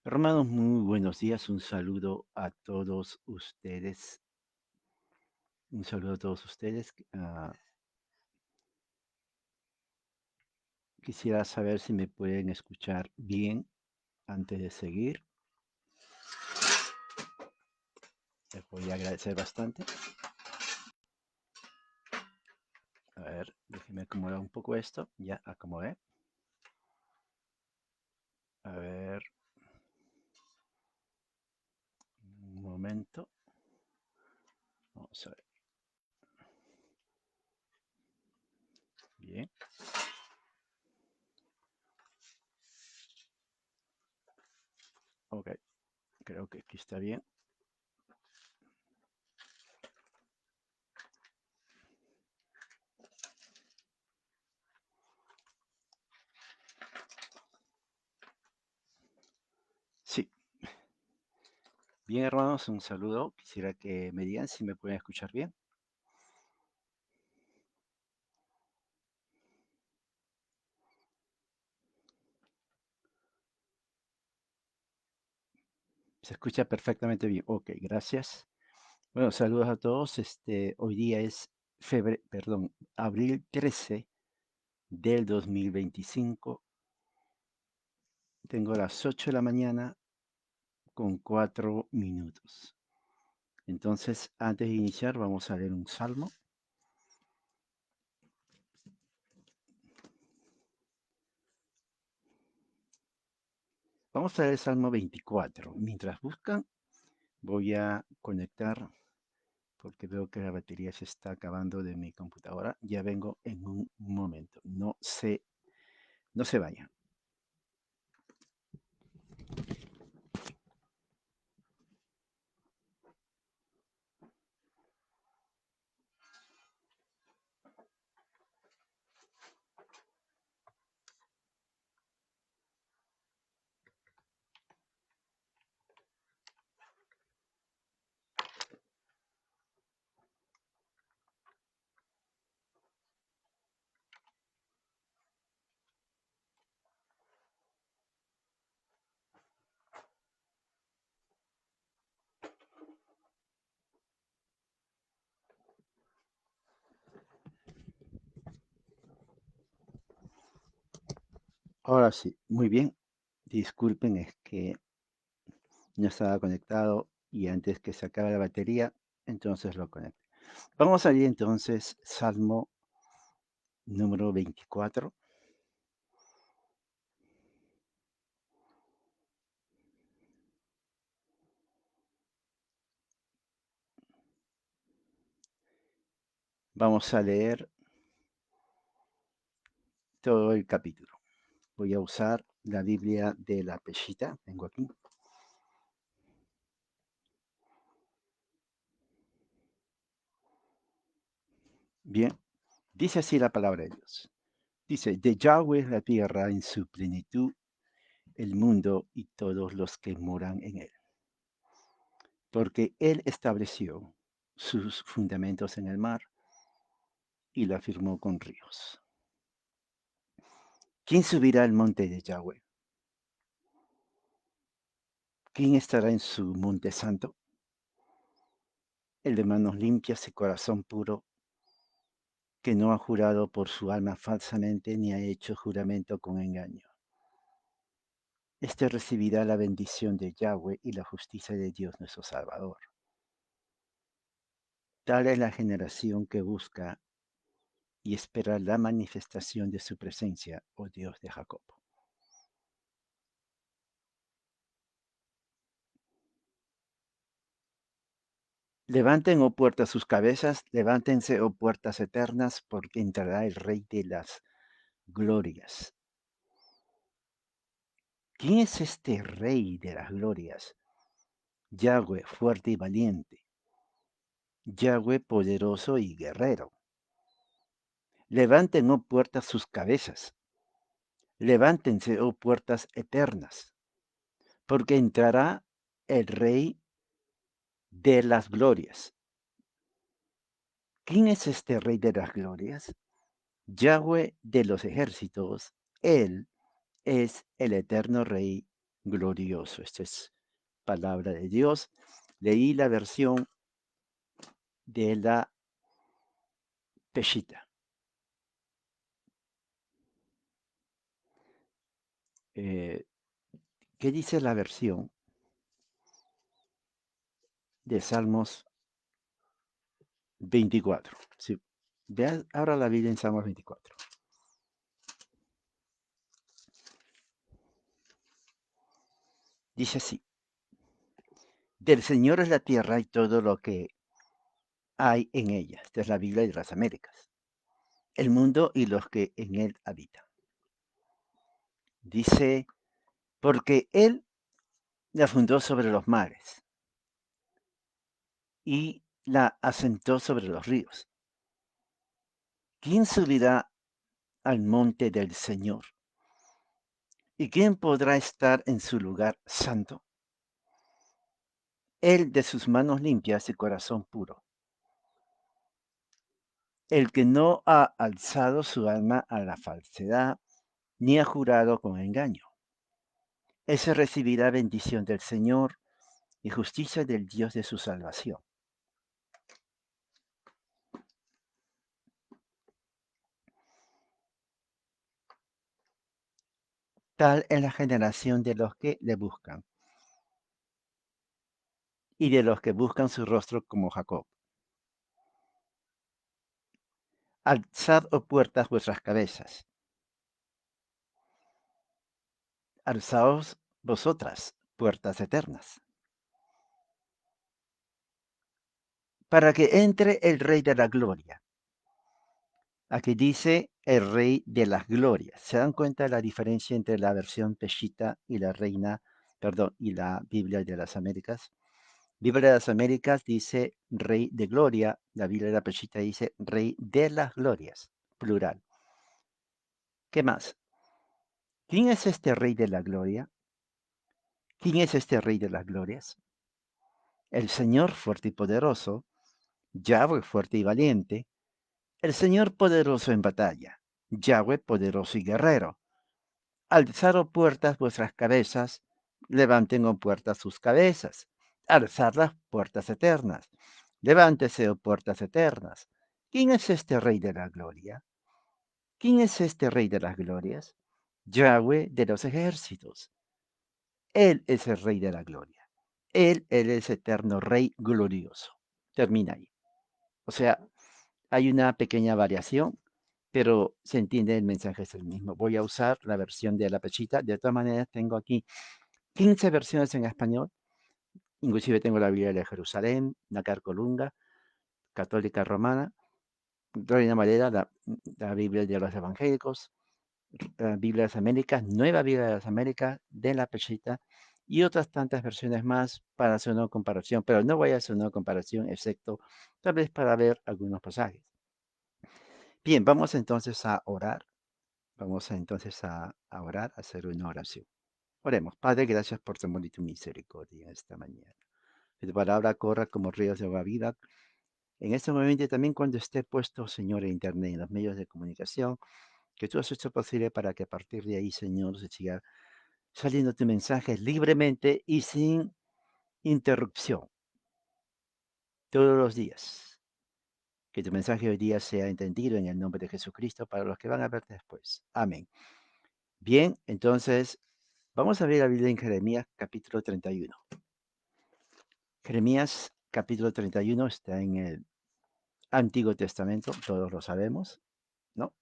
Hermanos, muy buenos días. Un saludo a todos ustedes. Un saludo a todos ustedes. Quisiera saber si me pueden escuchar bien antes de seguir. Les voy a agradecer bastante. A ver, déjenme acomodar un poco esto. Ya acomodé. A ver, un momento. Vamos a ver. Bien. Ok, creo que aquí está bien. Sí. Bien, hermanos, un saludo. Quisiera que me digan si me pueden escuchar bien. Se escucha perfectamente bien. Ok, gracias. Bueno, saludos a todos. Hoy día es abril 13 del 2025. Tengo las 8 de la mañana con 4 minutos. Entonces, antes de iniciar, vamos a leer un salmo. Vamos a leer el Salmo 24. Mientras buscan, voy a conectar porque veo que la batería se está acabando de mi computadora. Ya vengo en un momento. No se vayan. Ahora sí, muy bien. Disculpen, es que no estaba conectado y antes que se acabe la batería, entonces lo conecto. Vamos a ir entonces, Salmo número 24. Vamos a leer todo el capítulo. Voy a usar la Biblia de la Peshita, tengo aquí. Bien, dice así la palabra de Dios. Dice, de Yahweh es la tierra en su plenitud, el mundo y todos los que moran en él. Porque él estableció sus fundamentos en el mar y la firmó con ríos. ¿Quién subirá al monte de Yahweh? ¿Quién estará en su monte santo? El de manos limpias y corazón puro, que no ha jurado por su alma falsamente ni ha hecho juramento con engaño. Este recibirá la bendición de Yahweh y la justicia de Dios nuestro Salvador. Tal es la generación que busca y espera la manifestación de su presencia, oh Dios de Jacob. Levanten, oh puertas, sus cabezas, levántense, oh puertas eternas, porque entrará el Rey de las glorias. ¿Quién es este Rey de las glorias? Yahweh fuerte y valiente, Yahweh poderoso y guerrero. Levanten, oh puertas, sus cabezas, levántense, oh puertas eternas, porque entrará el Rey de las glorias. ¿Quién es este Rey de las glorias? Yahweh de los ejércitos, Él es el eterno Rey glorioso. Esta es palabra de Dios. Leí la versión de la Peshitta. Eh, ¿Qué dice la versión de Salmos 24? Sí. Vean ahora la Biblia en Salmos 24. Dice así: del Señor es la tierra y todo lo que hay en ella. Esta es la Biblia de las Américas. El mundo y los que en él habitan. Dice, porque él la fundó sobre los mares y la asentó sobre los ríos. ¿Quién subirá al monte del Señor? ¿Y quién podrá estar en su lugar santo? El de sus manos limpias y corazón puro, el que no ha alzado su alma a la falsedad, ni ha jurado con engaño. Ese recibirá bendición del Señor y justicia del Dios de su salvación. Tal es la generación de los que le buscan, y de los que buscan su rostro como Jacob. Alzad, oh puertas, vuestras cabezas. Alzaos vosotras, puertas eternas, para que entre el Rey de la Gloria. Aquí dice el Rey de las Glorias. ¿Se dan cuenta de la diferencia entre la versión Peshitta y la y la Biblia de las Américas? Biblia de las Américas dice Rey de Gloria, la Biblia de la Peshitta dice Rey de las Glorias, plural. ¿Qué más? ¿Quién es este Rey de la Gloria? ¿Quién es este Rey de las Glorias? El Señor fuerte y poderoso, Yahweh fuerte y valiente, el Señor poderoso en batalla, Yahweh poderoso y guerrero. Alzad, oh puertas, vuestras cabezas, levanten, oh puertas, sus cabezas, alzad las puertas eternas, levántese, oh puertas eternas. ¿Quién es este Rey de la Gloria? ¿Quién es este Rey de las Glorias? Yahweh de los ejércitos. Él es el Rey de la Gloria. Él es eterno Rey glorioso. Termina ahí. O sea, hay una pequeña variación, pero se entiende el mensaje es el mismo. Voy a usar la versión de la Pechita. De todas maneras, tengo aquí 15 versiones en español. Inclusive tengo la Biblia de Jerusalén, Nácar Colunga, Católica Romana, Reina Valera, la Biblia de los Evangélicos, Biblia de las Américas, Nueva Biblia de las Américas, de la Pechita y otras tantas versiones más para hacer una comparación, pero no voy a hacer una comparación, excepto tal vez para ver algunos pasajes. Bien, vamos entonces a orar. Vamos entonces a orar, a hacer una oración. Oremos. Padre, gracias por tu amor y tu misericordia en esta mañana. Que tu palabra corra como ríos de agua viva. En este momento y también cuando esté puesto, Señor, en Internet, en los medios de comunicación, que tú has hecho posible para que a partir de ahí, Señor, se siga saliendo tu mensaje libremente y sin interrupción todos los días. Que tu mensaje hoy día sea entendido en el nombre de Jesucristo para los que van a ver después. Amén. Bien, entonces vamos a ver la Biblia en Jeremías capítulo 31. Jeremías capítulo 31 está en el Antiguo Testamento, todos lo sabemos, ¿no?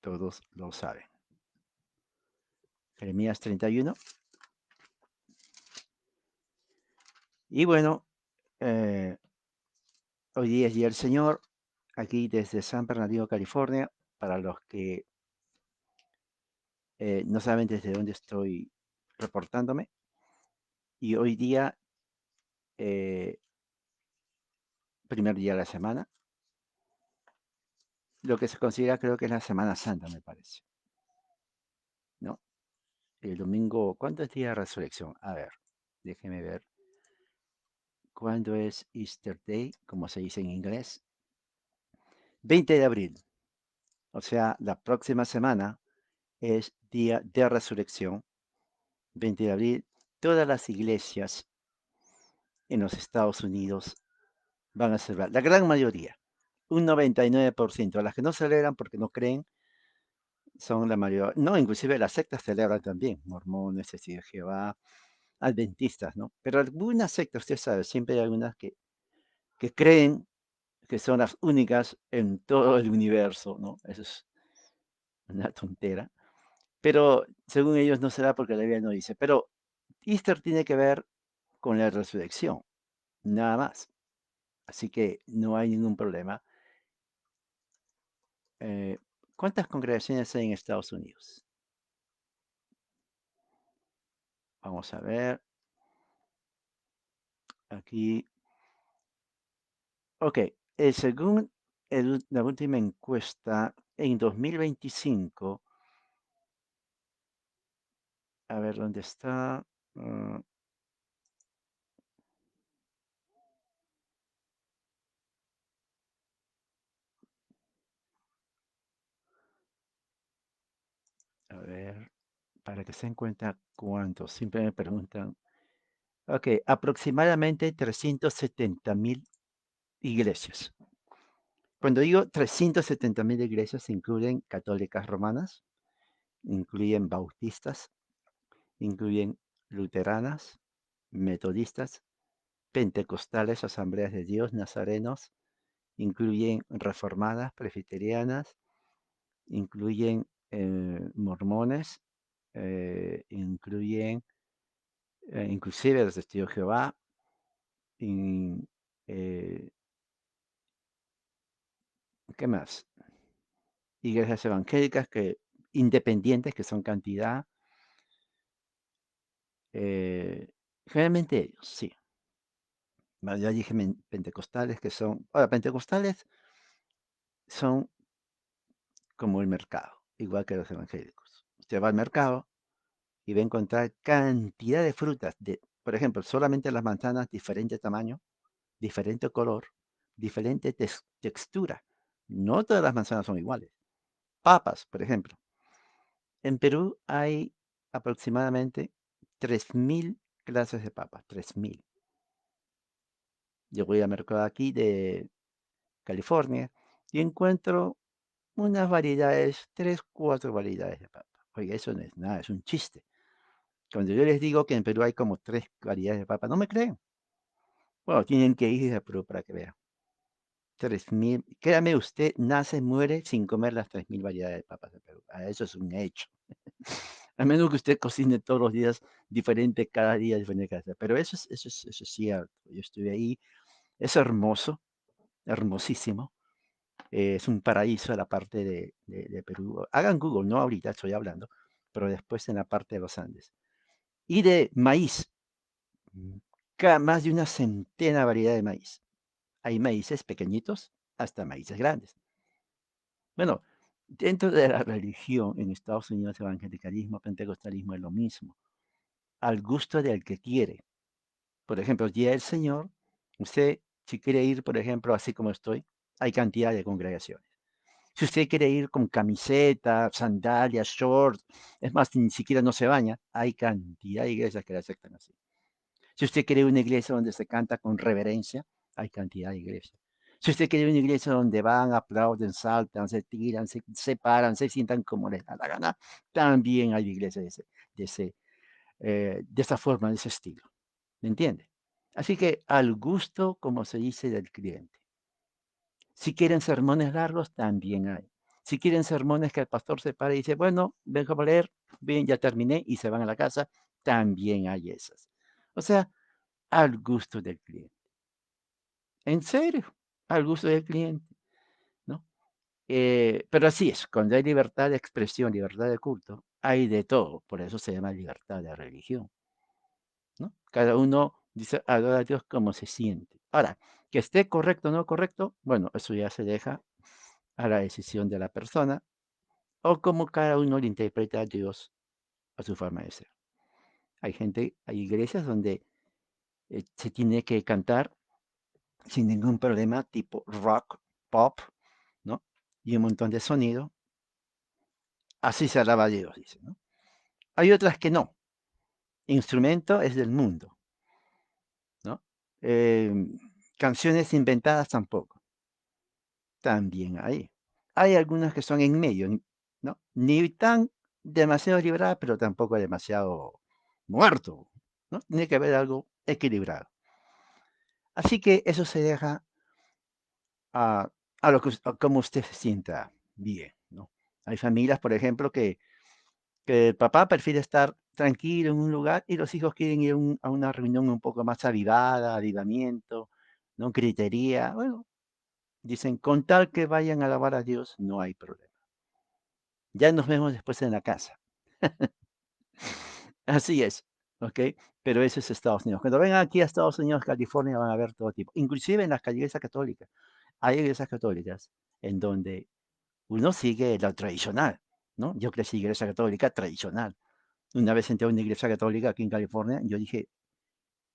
Todos lo saben. Jeremías 31. Y bueno, eh, hoy día es Día del Señor, aquí desde San Bernardino, California, para los que no saben desde dónde estoy reportándome. Y hoy día, eh, primer día de la semana, lo que se considera creo que es la Semana Santa, me parece, ¿no? El domingo, ¿cuánto es día de resurrección? A ver, déjeme ver. ¿Cuándo es Easter Day? Como se dice en inglés. 20 de abril. O sea, la próxima semana es día de resurrección 20 de abril, todas las iglesias en los Estados Unidos van a celebrar, la gran mayoría, un 99%. Las que no celebran porque no creen son la mayoría. No, inclusive las sectas celebran también, mormones, testigos de Jehová, adventistas, ¿no? Pero algunas sectas, usted sabe, siempre hay algunas que creen que son las únicas en todo el universo, ¿no? Eso es una tontera. Pero según ellos no será porque la Biblia no dice. Pero Easter tiene que ver con la resurrección, nada más. Así que no hay ningún problema. Eh, ¿Cuántas congregaciones hay en Estados Unidos? Vamos a ver. Aquí. Ok. Según la última encuesta, en 2025, a ver dónde está. mm, a ver, para que se den cuenta cuántos. Siempre me preguntan. Ok, aproximadamente 370.000 iglesias. Cuando digo 370.000 iglesias, incluyen católicas romanas, incluyen bautistas, incluyen luteranas, metodistas, pentecostales, asambleas de Dios, nazarenos, incluyen reformadas, presbiterianas, incluyen mormones, incluyen inclusive los testigos de Jehová, in- eh, ¿qué más? Iglesias evangélicas independientes, que son cantidad. eh, Generalmente ellos, sí. Ya dije pentecostales, que son... Ahora, pentecostales son como el mercado, igual que los evangélicos. Usted va al mercado y va a encontrar cantidad de frutas, por ejemplo, solamente las manzanas, diferente tamaño, diferente color, diferente textura. No todas las manzanas son iguales. Papas, por ejemplo. En Perú hay aproximadamente 3.000 clases de papas, 3.000. Yo voy al mercado aquí de California y encuentro unas variedades, 3, 4 variedades de papa. Oiga, eso no es nada, es un chiste. Cuando yo les digo que en Perú hay como 3 variedades de papa, no me creen. Bueno, tienen que ir a Perú para que vean. 3.000, créame usted, nace, muere sin comer las 3.000 variedades de papas de Perú. Eso es un hecho. A menos que usted cocine todos los días diferente, cada día diferente. Pero eso es cierto. Yo estuve ahí. Es hermoso, hermosísimo. Es un paraíso la parte de Perú. Hagan Google, no ahorita estoy hablando, pero después en la parte de los Andes. Y de maíz, mm, más de una centena de variedad de maíz. Hay maíces pequeñitos hasta maíces grandes. Bueno, dentro de la religión en Estados Unidos, evangelicalismo, pentecostalismo es lo mismo, al gusto del que quiere. Por ejemplo, el día del Señor, usted, si quiere ir, por ejemplo, así como estoy, hay cantidad de congregaciones. Si usted quiere ir con camiseta, sandalias, shorts, es más, ni siquiera no se baña, hay cantidad de iglesias que la aceptan así. Si usted quiere una iglesia donde se canta con reverencia, hay cantidad de iglesias. Si usted quiere una iglesia donde van, aplauden, saltan, se tiran, se paran, se sientan como les da la gana, también hay iglesias de esa forma, de ese estilo. ¿Me entiende? Así que al gusto, como se dice, del cliente. Si quieren sermones largos, también hay. Si quieren sermones que el pastor se para y dice, bueno, vengo a leer, bien, ya terminé y se van a la casa, también hay esas. O sea, al gusto del cliente. En serio, al gusto del cliente, ¿no? Pero así es, cuando hay libertad de expresión, libertad de culto, hay de todo. Por eso se llama libertad de religión, ¿no? Cada uno dice, adora a Dios como se siente. Ahora, que esté correcto o no correcto, bueno, eso ya se deja a la decisión de la persona o como cada uno le interpreta a Dios a su forma de ser. Hay iglesias donde se tiene que cantar sin ningún problema, tipo rock, pop, ¿no? Y un montón de sonido. Así se alaba a Dios, dice, ¿no? Hay otras que no. Instrumento es del mundo, ¿no? Canciones inventadas tampoco, también hay. Hay algunas que son en medio, ¿no? Ni tan demasiado liberal, pero tampoco demasiado muerto, ¿no? Tiene que haber algo equilibrado. Así que eso se deja a, a lo que, a como usted se sienta bien, ¿no? Hay familias, por ejemplo, que el papá prefiere estar tranquilo en un lugar y los hijos quieren ir a una reunión un poco más avivada, avivamiento, ¿no? Gritería. Bueno, dicen, con tal que vayan a alabar a Dios, no hay problema. Ya nos vemos después en la casa. Así es, ¿ok? Pero eso es Estados Unidos. Cuando vengan aquí a Estados Unidos, California, van a ver todo tipo. Inclusive en las iglesias católicas. Hay iglesias católicas en donde uno sigue la tradicional, ¿no? Yo crecí en iglesia católica tradicional. Una vez entré a una iglesia católica aquí en California, yo dije,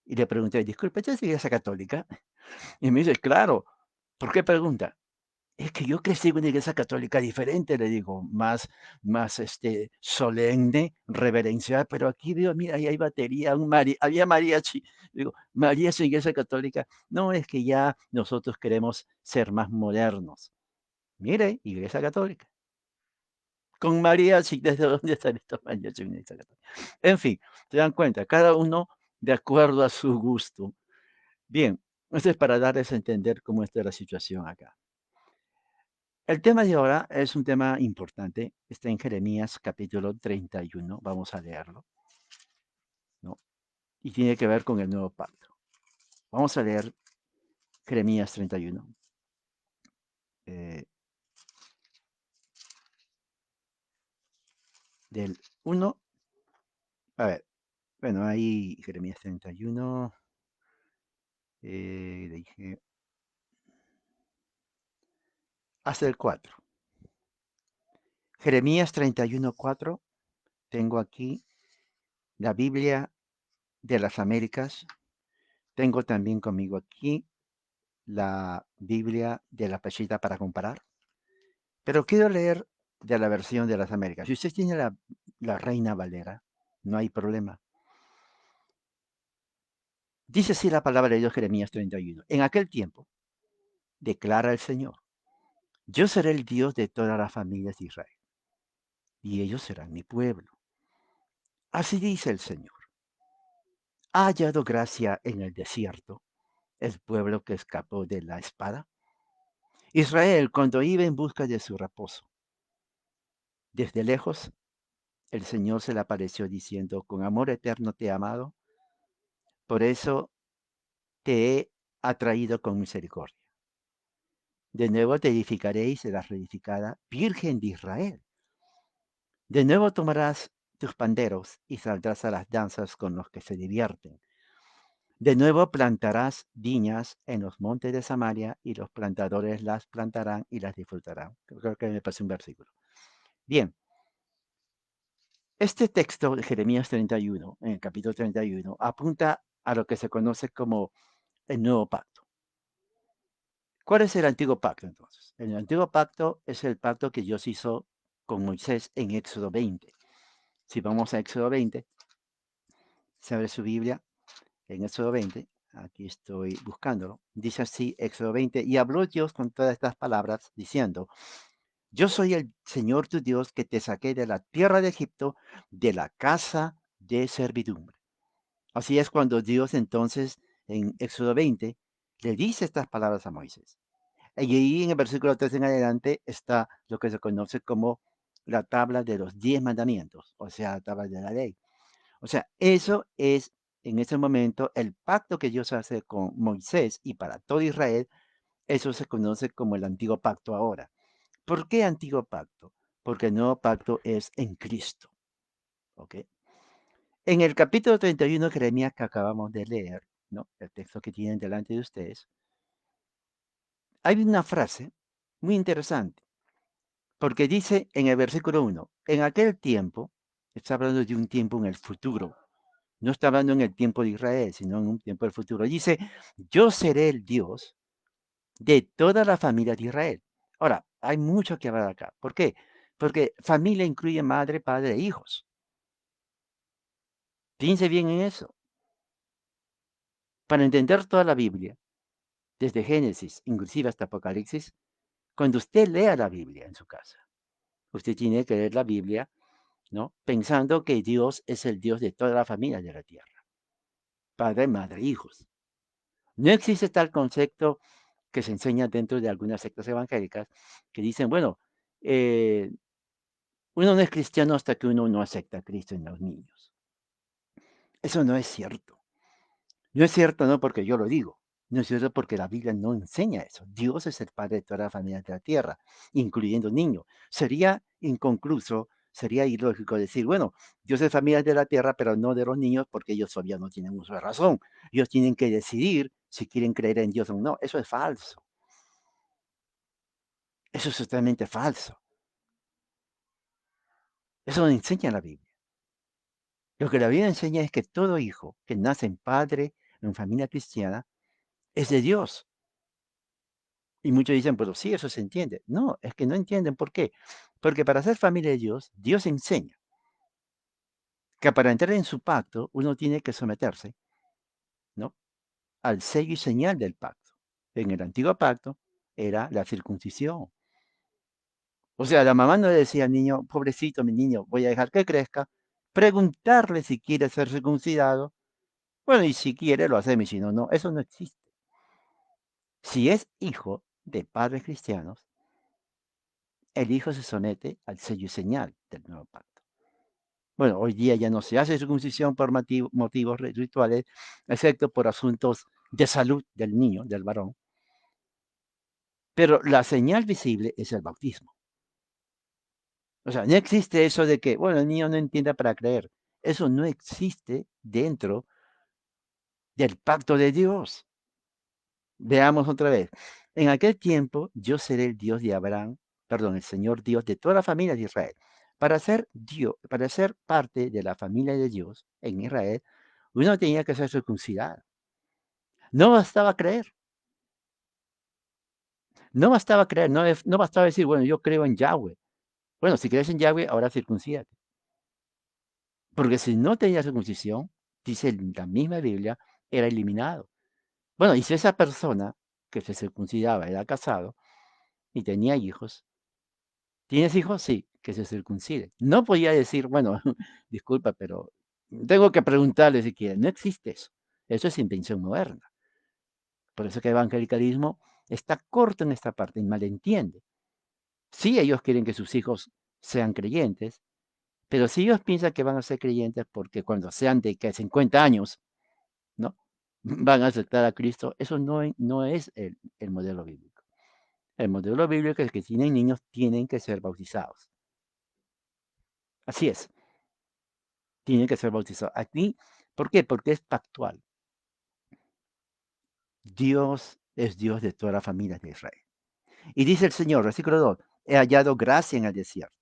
y le pregunté, disculpe, ¿esta es iglesia católica? Y me dice, claro. ¿Por qué pregunta? Es que yo crecí en una iglesia católica diferente, le digo, más solemne, reverencial, pero aquí veo, mira, ahí hay batería, había mariachi. Digo, María es iglesia católica. No, es que ya nosotros queremos ser más modernos. Mire, iglesia católica. Con mariachi, ¿desde dónde están estos mariachis en una iglesia católica? En fin, se dan cuenta, cada uno de acuerdo a su gusto. Bien, esto es para darles a entender cómo está la situación acá. El tema de ahora es un tema importante. Está en Jeremías capítulo 31. Vamos a leerlo, ¿no? Y tiene que ver con el nuevo pacto. Vamos a leer Jeremías 31. eh, del 1. A ver, bueno, ahí Jeremías 31. Le dije hasta el 4. Jeremías 31:4. Tengo aquí la Biblia de las Américas. Tengo también conmigo aquí la Biblia de la Pesita para comparar. Pero quiero leer de la versión de las Américas. Si usted tiene la Reina Valera, no hay problema. Dice así la palabra de Dios, Jeremías 31. En aquel tiempo, declara el Señor, yo seré el Dios de todas las familias de Israel, y ellos serán mi pueblo. Así dice el Señor. ¿Ha hallado gracia en el desierto el pueblo que escapó de la espada? Israel, cuando iba en busca de su reposo, desde lejos el Señor se le apareció diciendo, con amor eterno te he amado, por eso te he atraído con misericordia. De nuevo te edificaré y serás reedificada, Virgen de Israel. De nuevo tomarás tus panderos y saldrás a las danzas con los que se divierten. De nuevo plantarás viñas en los montes de Samaria y los plantadores las plantarán y las disfrutarán. Creo que me pasé un versículo. Bien, este texto de Jeremías 31, en el capítulo 31, apunta a lo que se conoce como el nuevo pacto. ¿Cuál es el antiguo pacto entonces? El antiguo pacto es el pacto que Dios hizo con Moisés en Éxodo 20. Si vamos a Éxodo 20, se abre su Biblia en Éxodo 20. Aquí estoy buscándolo. Dice así Éxodo 20. Y habló Dios con todas estas palabras diciendo, yo soy el Señor tu Dios que te saqué de la tierra de Egipto, de la casa de servidumbre. Así es cuando Dios entonces en Éxodo 20 le dice estas palabras a Moisés. Y ahí en el versículo 3 en adelante está lo que se conoce como la tabla de los 10 mandamientos, o sea, la tabla de la ley. O sea, eso es en ese momento el pacto que Dios hace con Moisés y para todo Israel, eso se conoce como el antiguo pacto ahora. ¿Por qué antiguo pacto? Porque el nuevo pacto es en Cristo. ¿Ok? En el capítulo 31 de Jeremías que acabamos de leer, ¿no? El texto que tienen delante de ustedes, hay una frase muy interesante. Porque dice en el versículo 1, en aquel tiempo, está hablando de un tiempo en el futuro, no está hablando en el tiempo de Israel, sino en un tiempo del futuro. Dice, yo seré el Dios de toda la familia de Israel. Ahora, hay mucho que hablar acá. ¿Por qué? Porque familia incluye madre, padre e hijos. Piense bien en eso. Para entender toda la Biblia, desde Génesis, inclusive hasta Apocalipsis, cuando usted lea la Biblia en su casa, usted tiene que leer la Biblia, ¿no? Pensando que Dios es el Dios de toda la familia de la tierra, padre, madre, hijos. No existe tal concepto que se enseña dentro de algunas sectas evangélicas que dicen, bueno, eh, uno no es cristiano hasta que uno no acepta a Cristo en los niños. Eso no es cierto. No es cierto, no porque yo lo digo. No es cierto porque la Biblia no enseña eso. Dios es el Padre de todas las familias de la tierra, incluyendo niños. Sería inconcluso, sería ilógico decir, bueno, Dios es familia de la tierra, pero no de los niños, porque ellos todavía no tienen uso de razón. Ellos tienen que decidir si quieren creer en Dios o no. Eso es falso. Eso es totalmente falso. Eso no enseña la Biblia. Lo que la Biblia enseña es que todo hijo que nace en padre, en familia cristiana, es de Dios. Y muchos dicen, pero sí, eso se entiende. No, es que no entienden por qué. Porque para ser familia de Dios, Dios enseña que para entrar en su pacto uno tiene que someterse, ¿no? Al sello y señal del pacto. En el antiguo pacto era la circuncisión. O sea, la mamá no le decía al niño, pobrecito mi niño, voy a dejar que crezca, preguntarle si quiere ser circuncidado. Bueno, y si quiere lo hacemos, y si no, no. Eso no existe. Si es hijo de padres cristianos, el hijo se somete al sello y señal del nuevo pacto. Bueno, hoy día ya no se hace circuncisión por motivos rituales, excepto por asuntos de salud del niño, del varón. Pero la señal visible es el bautismo. O sea, no existe eso de que, bueno, el niño no entienda para creer. Eso no existe dentro del pacto de Dios. Veamos otra vez. En aquel tiempo yo seré el Dios de Abraham, perdón, el Señor Dios de toda la familia de Israel. Para ser Dios, para ser parte de la familia de Dios en Israel, uno tenía que ser circuncidado. No bastaba creer, no bastaba creer, no bastaba decir, bueno, yo creo en Yahweh. Bueno, si crees en Yahweh, ahora circuncídate. Porque si no tenía circuncisión, dice la misma Biblia, era eliminado. Bueno, y si esa persona que se circuncidaba era casado y tenía hijos, ¿tienes hijos? Sí, que se circuncide. No podía decir, bueno, disculpa, pero tengo que preguntarle si quiere. No existe eso. Eso es invención moderna. Por eso que el evangelicalismo está corto en esta parte y malentiende. Sí, ellos quieren que sus hijos sean creyentes, pero si ellos piensan que van a ser creyentes porque cuando sean de que 50 años, ¿no? Van a aceptar a Cristo, eso no es el modelo bíblico. El modelo bíblico es que si tienen niños tienen que ser bautizados. Así es, tienen que ser bautizados. Aquí, ¿por qué? Porque es pactual. Dios es Dios de todas las familias de Israel. Y dice el Señor, versículo 2, he hallado gracia en el desierto.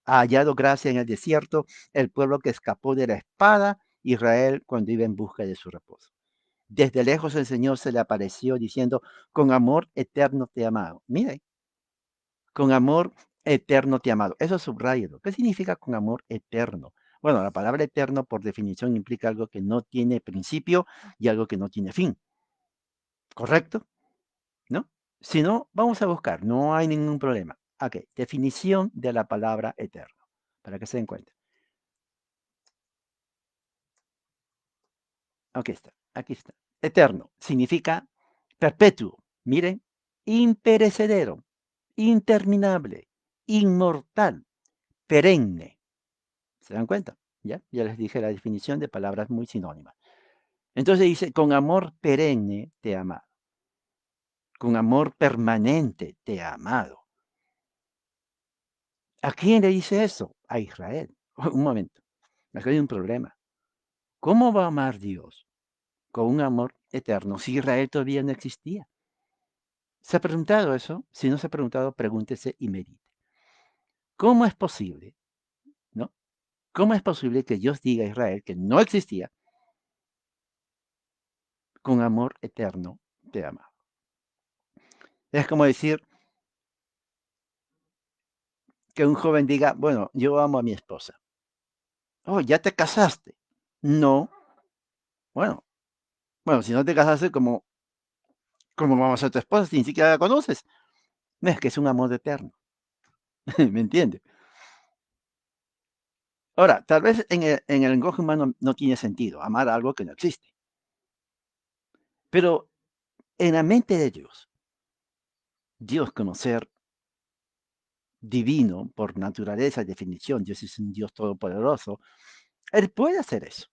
Ha hallado gracia en el desierto el pueblo que escapó de la espada, Israel, cuando iba en busca de su reposo. Desde lejos el Señor se le apareció diciendo, con amor eterno te he amado. Miren, con amor eterno te he amado. Eso subrayo. ¿Qué significa con amor eterno? Bueno, la palabra eterno por definición implica algo que no tiene principio y algo que no tiene fin. ¿Correcto? ¿No? Si no, vamos a buscar. No hay ningún problema. Ok, definición de la palabra eterno, para que se den cuenta. Aquí está, aquí está. Eterno significa perpetuo. Miren, imperecedero, interminable, inmortal, perenne. ¿Se dan cuenta? ¿Ya? Ya les dije la definición de palabras muy sinónimas. Entonces dice, con amor perenne te he amado. Con amor permanente te he amado. ¿A quién le dice eso? A Israel. Un momento. Acá hay un problema. ¿Cómo va a amar Dios con un amor eterno si Israel todavía no existía? ¿Se ha preguntado eso? Si no se ha preguntado, pregúntese y medite. ¿Cómo es posible, no? ¿Cómo es posible que Dios diga a Israel que no existía con amor eterno te ama? Es como decir que un joven diga, bueno, yo amo a mi esposa. Oh, ya te casaste. No, bueno, bueno, si no te casaste, ¿cómo vamos a ser tu esposa si ni siquiera la conoces? No es que es un amor eterno, ¿me entiendes? Ahora, tal vez en el lenguaje humano no tiene sentido amar algo que no existe, pero en la mente de Dios, Dios como ser divino por naturaleza y definición, Dios es un Dios todopoderoso, Él puede hacer eso.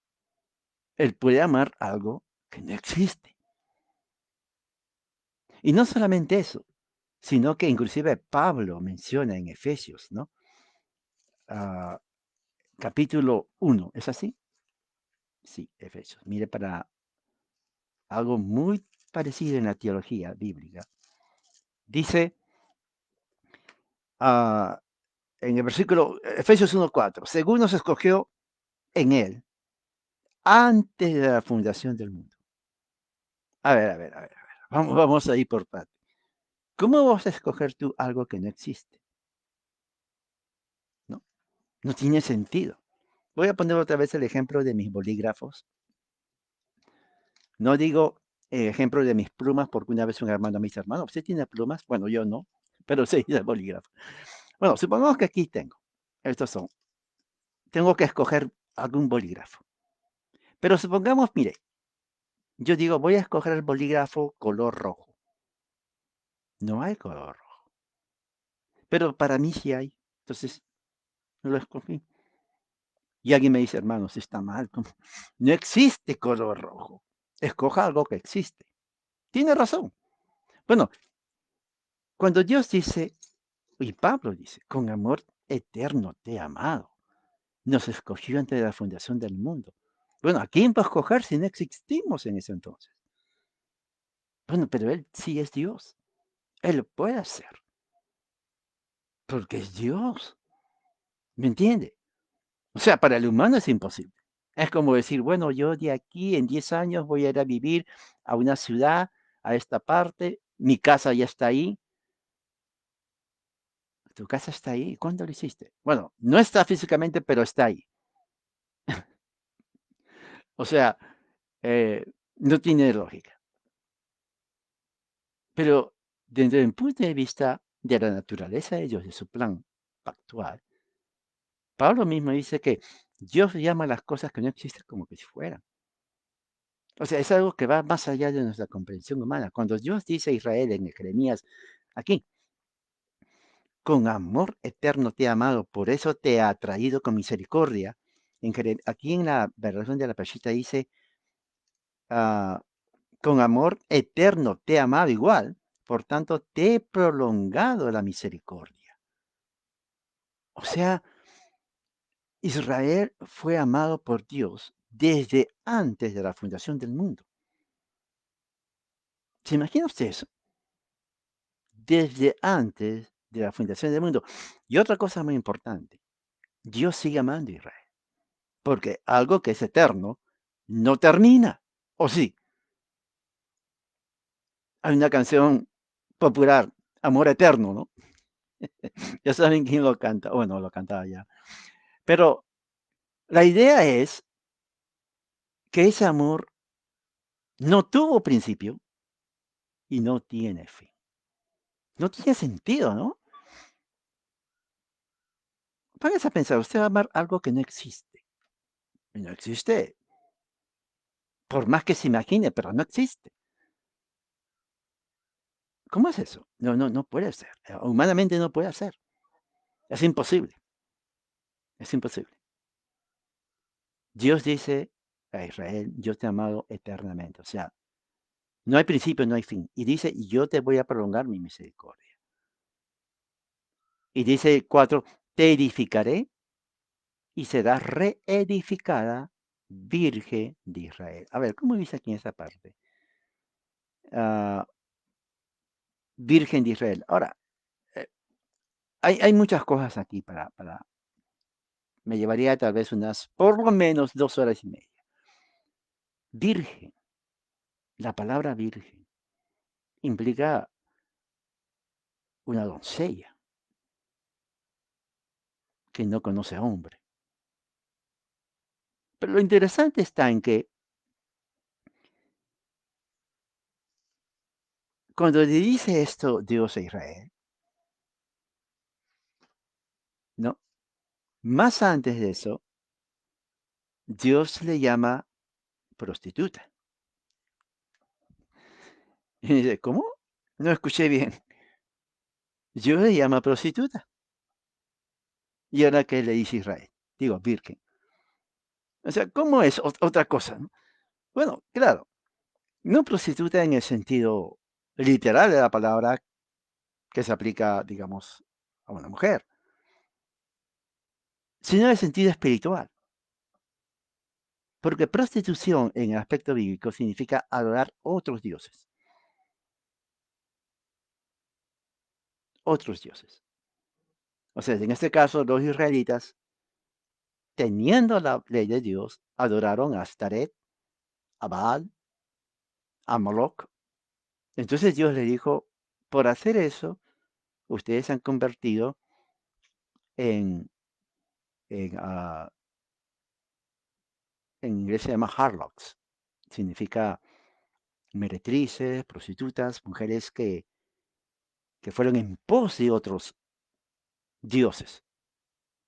Él puede amar algo que no existe. Y no solamente eso, sino que inclusive Pablo menciona en Efesios, ¿no? Ah, capítulo 1, ¿es así? Sí, Efesios. Mire para algo muy parecido en la teología bíblica. Dice ah, en el versículo Efesios 1:4, según nos escogió en Él, antes de la fundación del mundo. A ver. Vamos a ir por partes. ¿Cómo vas a escoger tú algo que no existe? ¿No? No tiene sentido. Voy a poner otra vez el ejemplo de mis bolígrafos. No digo ejemplo de mis plumas, porque una vez un hermano me dice, hermano, ¿usted tiene plumas? Bueno, yo no, pero sí de bolígrafo. Bueno, supongamos que aquí tengo. Estos son. Tengo que escoger algún bolígrafo. Pero supongamos, mire, yo digo, voy a escoger el bolígrafo color rojo. No hay color rojo. Pero para mí sí hay. Entonces, lo escogí. Y alguien me dice, hermano, si está mal. ¿Cómo? No existe color rojo. Escoja algo que existe. Tiene razón. Bueno, cuando Dios dice, y Pablo dice, con amor eterno te he amado, nos escogió antes de la fundación del mundo. Bueno, ¿a quién va a escoger si no existimos en ese entonces? Bueno, pero Él sí es Dios. Él lo puede hacer, porque es Dios. ¿Me entiende? O sea, para el humano es imposible. Es como decir, bueno, yo de aquí en 10 años voy a ir a vivir a una ciudad, a esta parte, mi casa ya está ahí. Tu casa está ahí. ¿Cuándo lo hiciste? Bueno, no está físicamente, pero está ahí. O sea, eh, no tiene lógica. Pero desde el punto de vista de la naturaleza de Dios, de su plan actual, Pablo mismo dice que Dios llama a las cosas que no existen como que si fueran. O sea, es algo que va más allá de nuestra comprensión humana. Cuando Dios dice a Israel en Jeremías, aquí, con amor eterno te he amado, por eso te ha traído con misericordia. Aquí en la versión de la Peshita dice, ah, con amor eterno te he amado igual, por tanto te he prolongado la misericordia. O sea, Israel fue amado por Dios desde antes de la fundación del mundo. ¿Se imagina usted eso? Desde antes de la fundación del mundo. Y otra cosa muy importante, Dios sigue amando a Israel, porque algo que es eterno no termina. ¿O sí? Hay una canción popular, Amor Eterno, ¿no? Ya saben quién lo canta. Bueno, lo cantaba ya. Pero la idea es que ese amor no tuvo principio y no tiene fin. No tiene sentido, ¿no? Póngase a pensar, usted va a amar algo que no existe. Y no existe, por más que se imagine, pero no existe. ¿Cómo es eso? No puede ser. Humanamente no puede ser. Es imposible. Es imposible. Dios dice a Israel, yo te he amado eternamente. O sea, no hay principio, no hay fin. Y dice, y yo te voy a prolongar mi misericordia. Y dice 4, te edificaré y será reedificada Virgen de Israel. A ver, ¿cómo dice aquí en esta parte? Ah, Virgen de Israel. Ahora, eh, hay muchas cosas aquí me llevaría tal vez por lo menos 2 horas y media. Virgen, la palabra virgen implica una doncella que no conoce a hombre. Pero lo interesante está en que cuando le dice esto Dios a Israel, ¿no? Más antes de eso, Dios le llama prostituta. Y dice, ¿cómo? No escuché bien. Dios le llama prostituta. ¿Y ahora qué le dice Israel? Digo, virgen. O sea, ¿cómo es otra cosa? ¿No? Bueno, claro, no prostituta en el sentido literal de la palabra que se aplica, digamos, a una mujer, sino en el sentido espiritual. Porque prostitución en el aspecto bíblico significa adorar otros dioses, otros dioses. O sea, en este caso, los israelitas, teniendo la ley de Dios, adoraron a Astaret, a Baal, a Moloch. Entonces Dios le dijo, por hacer eso, ustedes se han convertido en, en en inglés se llama harlots, significa meretrices, prostitutas, mujeres que fueron en pos de otros dioses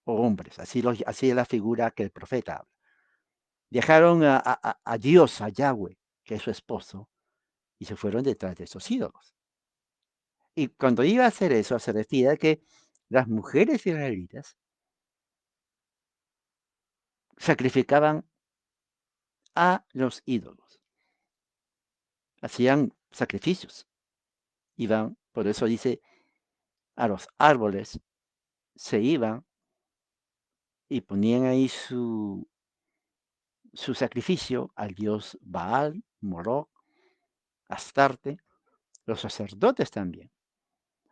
o hombres, así es la figura que el profeta habla. Dejaron a Dios, a Yahweh, que es su esposo, y se fueron detrás de esos ídolos. Y cuando iba a hacer eso, se refiere a que las mujeres israelitas sacrificaban a los ídolos, hacían sacrificios, iban, por eso dice, a los árboles, se iban y ponían ahí su sacrificio al dios Baal, Moloch, Astarte, los sacerdotes también.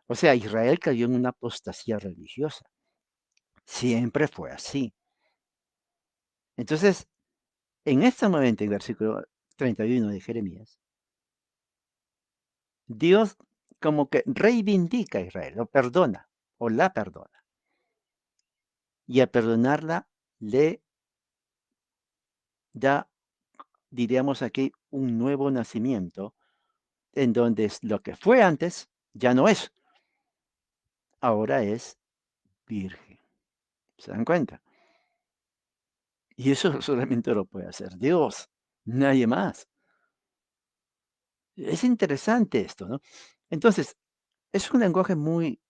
O sea, Israel cayó en una apostasía religiosa. Siempre fue así. Entonces, en este momento, en el versículo 31 de Jeremías, Dios como que reivindica a Israel, lo perdona o la perdona. Y al perdonarla, le da, diríamos aquí, un nuevo nacimiento, en donde lo que fue antes ya no es, ahora es virgen. ¿Se dan cuenta? Y eso solamente lo puede hacer Dios, nadie más. Es interesante esto, ¿no? Entonces, es un lenguaje muy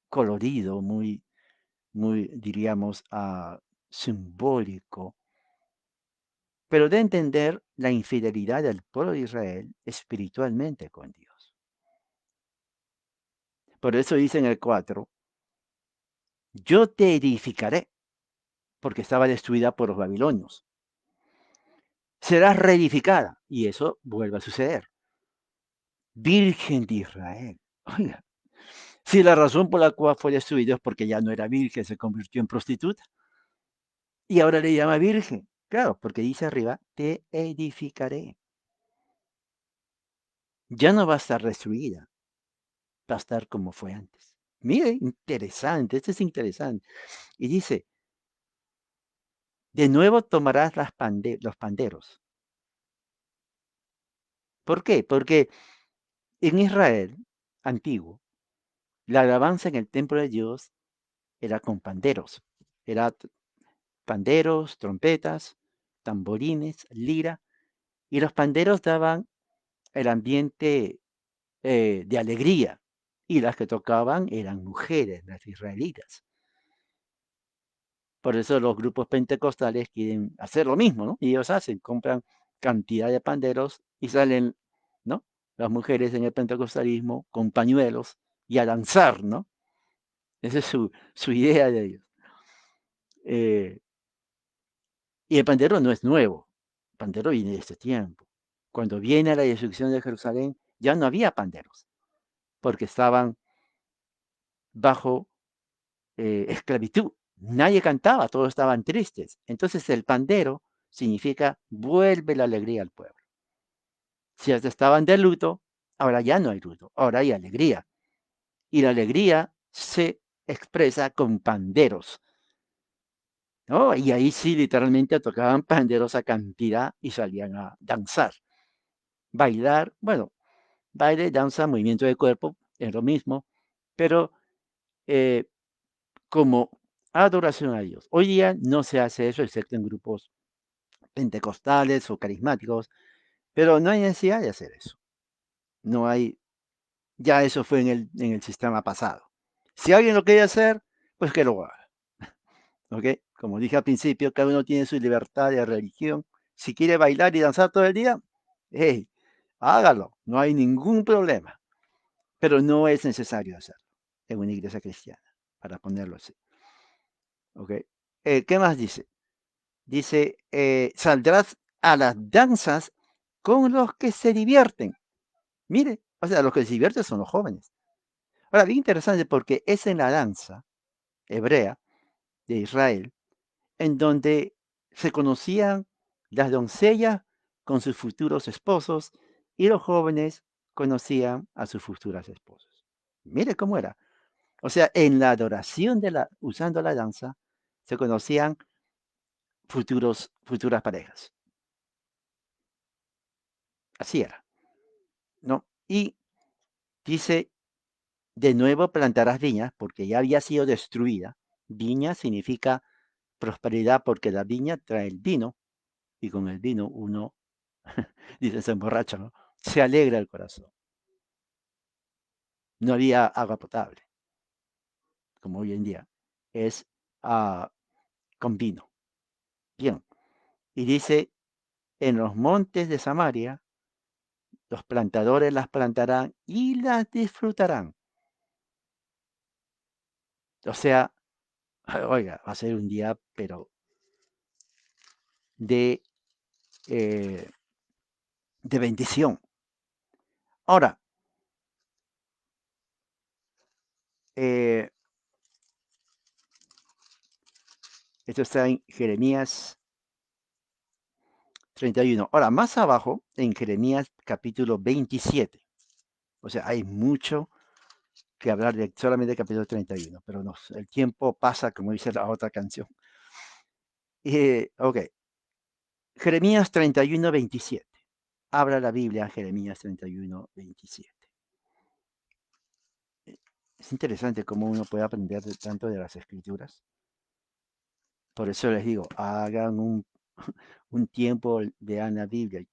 colorido, muy, diríamos, simbólico, pero de entender la infidelidad del pueblo de Israel espiritualmente con Dios. Por eso dice en el 4, yo te edificaré, porque estaba destruida por los babilonios. Serás reedificada, y eso vuelve a suceder. Virgen de Israel. Oiga, si la razón por la cual fue destruido es porque ya no era virgen, se convirtió en prostituta, y ahora le llama virgen. Claro, porque dice arriba, te edificaré. Ya no va a estar destruida, va a estar como fue antes. Mire, interesante, esto es interesante. Y dice, de nuevo tomarás los panderos. ¿Por qué? Porque en Israel antiguo, la alabanza en el templo de Dios era con panderos. Era panderos, trompetas, tamborines, lira. Y los panderos daban el ambiente de alegría. Y las que tocaban eran mujeres, las israelitas. Por eso los grupos pentecostales quieren hacer lo mismo, ¿no? Y ellos hacen, compran cantidad de panderos y salen, ¿no? Las mujeres en el pentecostalismo con pañuelos y a danzar, ¿no? Esa es su idea de ellos. Eh, y el pandero no es nuevo, el pandero viene de este tiempo. Cuando viene la destrucción de Jerusalén, ya no había panderos, porque estaban bajo esclavitud. Nadie cantaba, todos estaban tristes. Entonces el pandero significa vuelve la alegría al pueblo. Si hasta estaban de luto, ahora ya no hay luto, ahora hay alegría. Y la alegría se expresa con panderos. ¿no? Y ahí sí, literalmente tocaban panderos a cantidad y salían a danzar, bailar, bueno, baile, danza, movimiento de cuerpo, es lo mismo, pero eh, como adoración a Dios. Hoy día no se hace eso, excepto en grupos pentecostales o carismáticos, pero no hay necesidad de hacer eso. No hay, ya eso fue en el sistema pasado. Si alguien lo quiere hacer, pues que lo haga. ¿Ok? Como dije al principio, cada uno tiene su libertad de religión. Si quiere bailar y danzar todo el día, hey, hágalo, no hay ningún problema. Pero no es necesario hacerlo en una iglesia cristiana, para ponerlo así. ¿Ok? ¿Qué más dice? Dice, saldrás a las danzas con los que se divierten. Mire, o sea, los que se divierten son los jóvenes. Ahora, bien interesante porque es en la danza hebrea de Israel en donde se conocían las doncellas con sus futuros esposos y los jóvenes conocían a sus futuras esposas. Mire cómo era. O sea, en la adoración usando la danza, se conocían futuras parejas. Así era, ¿no? Y dice, de nuevo plantarás viñas porque ya había sido destruida. Viña significa prosperidad porque la viña trae el vino y con el vino uno, dice, se emborracha, ¿no? Se alegra el corazón. No había agua potable, como hoy en día. Es uh, con vino. Bien. Y dice, en los montes de Samaria, los plantadores las plantarán y las disfrutarán. O sea, oiga, va a ser un día, pero de, eh, de bendición. Ahora, eh, esto está en Jeremías 31. Ahora, más abajo, en Jeremías capítulo 27. O sea, hay mucho que hablar de solamente capítulo 31, pero no, el tiempo pasa, como dice la otra canción. Ok, Jeremías 31, 27. Abra la Biblia, Jeremías 31, 27. Es interesante cómo uno puede aprender tanto de las escrituras. Por eso les digo, hagan un tiempo, lean la Biblia.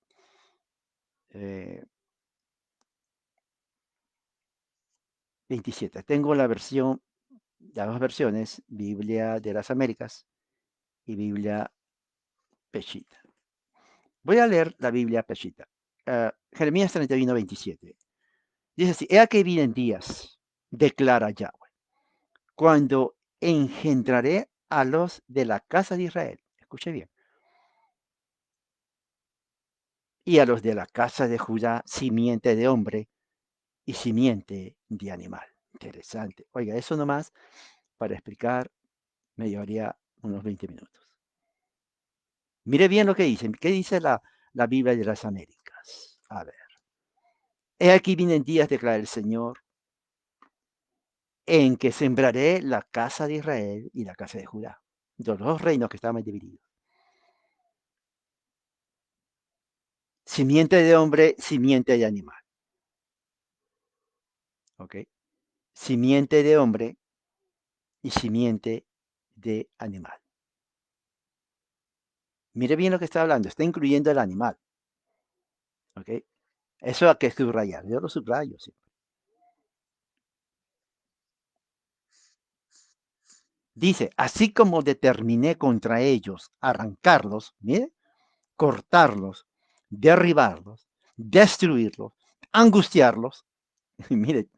Eh, 27. Tengo las dos versiones, Biblia de las Américas y Biblia Peshita. Voy a leer la Biblia Peshita. Jeremías 31, 27. Dice así, he aquí vienen días, declara Yahweh, cuando engendraré a los de la casa de Israel. Escuche bien. Y a los de la casa de Judá, simiente de hombre y simiente de animal. Interesante. Oiga, eso nomás para explicar me llevaría unos 20 minutos. Mire bien lo que dice. ¿Qué dice la Biblia de las Américas? A ver. He aquí vienen días, declara el Señor, en que sembraré la casa de Israel y la casa de Judá. Los dos reinos que estaban divididos. Simiente de hombre, simiente de animal. ¿Ok? Simiente de hombre y simiente de animal. Mire bien lo que está hablando. Está incluyendo el animal. ¿Ok? Eso hay que subrayar. Yo lo subrayo siempre. Dice, así como determiné contra ellos arrancarlos, mire, cortarlos, derribarlos, destruirlos, angustiarlos. Mire,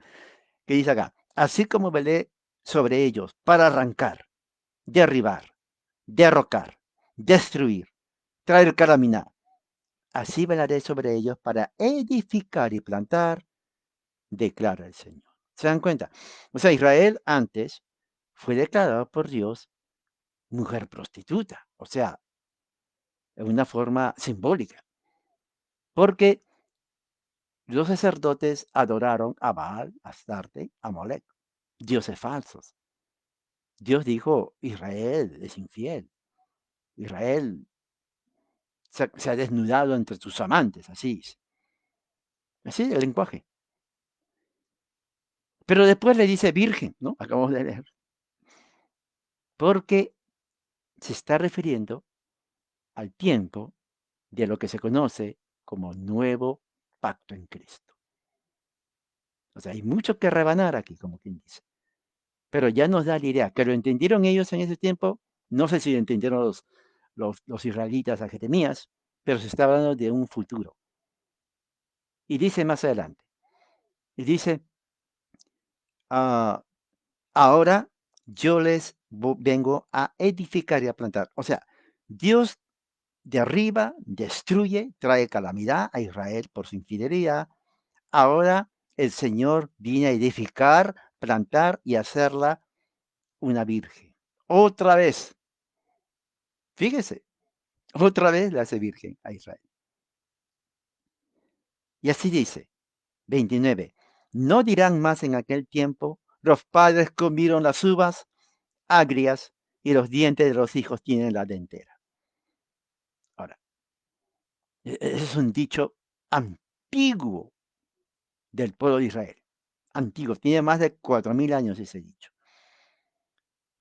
¿qué dice acá? Así como velé sobre ellos para arrancar, derribar, derrocar, destruir, traer calamidad. Así velaré sobre ellos para edificar y plantar, declara el Señor. ¿Se dan cuenta? O sea, Israel antes fue declarado por Dios mujer prostituta, o sea, en una forma simbólica, porque los sacerdotes adoraron a Baal, a Astarte, a Molec, dioses falsos. Dios dijo, Israel es infiel. Israel se ha desnudado entre tus amantes, así es. Así es el lenguaje. Pero después le dice virgen, ¿no? Acabamos de leer. Porque se está refiriendo al tiempo de lo que se conoce como nuevo pacto en Cristo. O sea, hay mucho que rebanar aquí, como quien dice. Pero ya nos da la idea, que lo entendieron ellos en ese tiempo, no sé si lo entendieron los israelitas a Jeremías, pero se está hablando de un futuro. Y dice más adelante, y dice, ah, ahora yo les vengo a edificar y a plantar. O sea, Dios de arriba destruye, trae calamidad a Israel por su infidelidad. Ahora el Señor viene a edificar, plantar y hacerla una virgen. Otra vez, fíjese, otra vez la hace virgen a Israel. Y así dice, 29, no dirán más en aquel tiempo, los padres comieron las uvas agrias y los dientes de los hijos tienen la dentera. Ahora, ese es un dicho antiguo del pueblo de Israel. Antiguo, tiene más de 4000 años ese dicho.